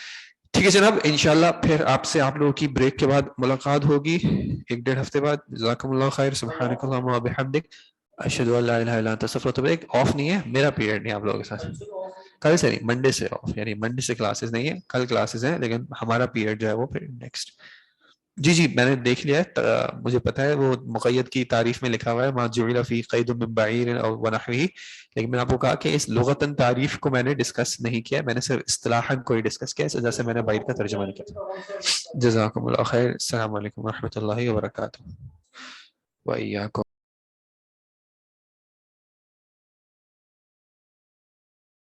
ٹھیک ہے جناب, انشاءاللہ پھر آپ سے آپ لوگوں کی بریک کے بعد ملاقات ہوگی 1-1.5 ہفتے بعد. جزاکم اللہ خیر. سبحانک اللہم و بحمدک, اشہد ان لا الہ الا انت استغفرک و اتوب الیک. آف نہیں ہے میرا پیریڈ, نہیں آپ لوگوں کے ساتھ, کل سے نہیں, منڈے سے آف, یعنی منڈے سے کلاسز نہیں ہے, کل کلاسز ہیں, لیکن ہمارا پیریڈ جو ہے وہ پھر نیکسٹ. جی میں نے دیکھ لیا ہے, مجھے پتا ہے وہ مقید کی تعریف میں لکھا ہوا ہے ما جعل فی قید من بعیر او ونحوہ, لیکن میں نے آپ کو کہا کہ اس لغتاً تعریف کو میں نے ڈسکس نہیں کیا, میں نے صرف اصطلاحاً کوئی ڈسکس کیا, اس وجہ سے میں نے بعیر کا ترجمہ نہیں کیا. جزاکم اللہ خیر. السلام علیکم ورحمۃ اللہ وبرکاتہ. وإياكم.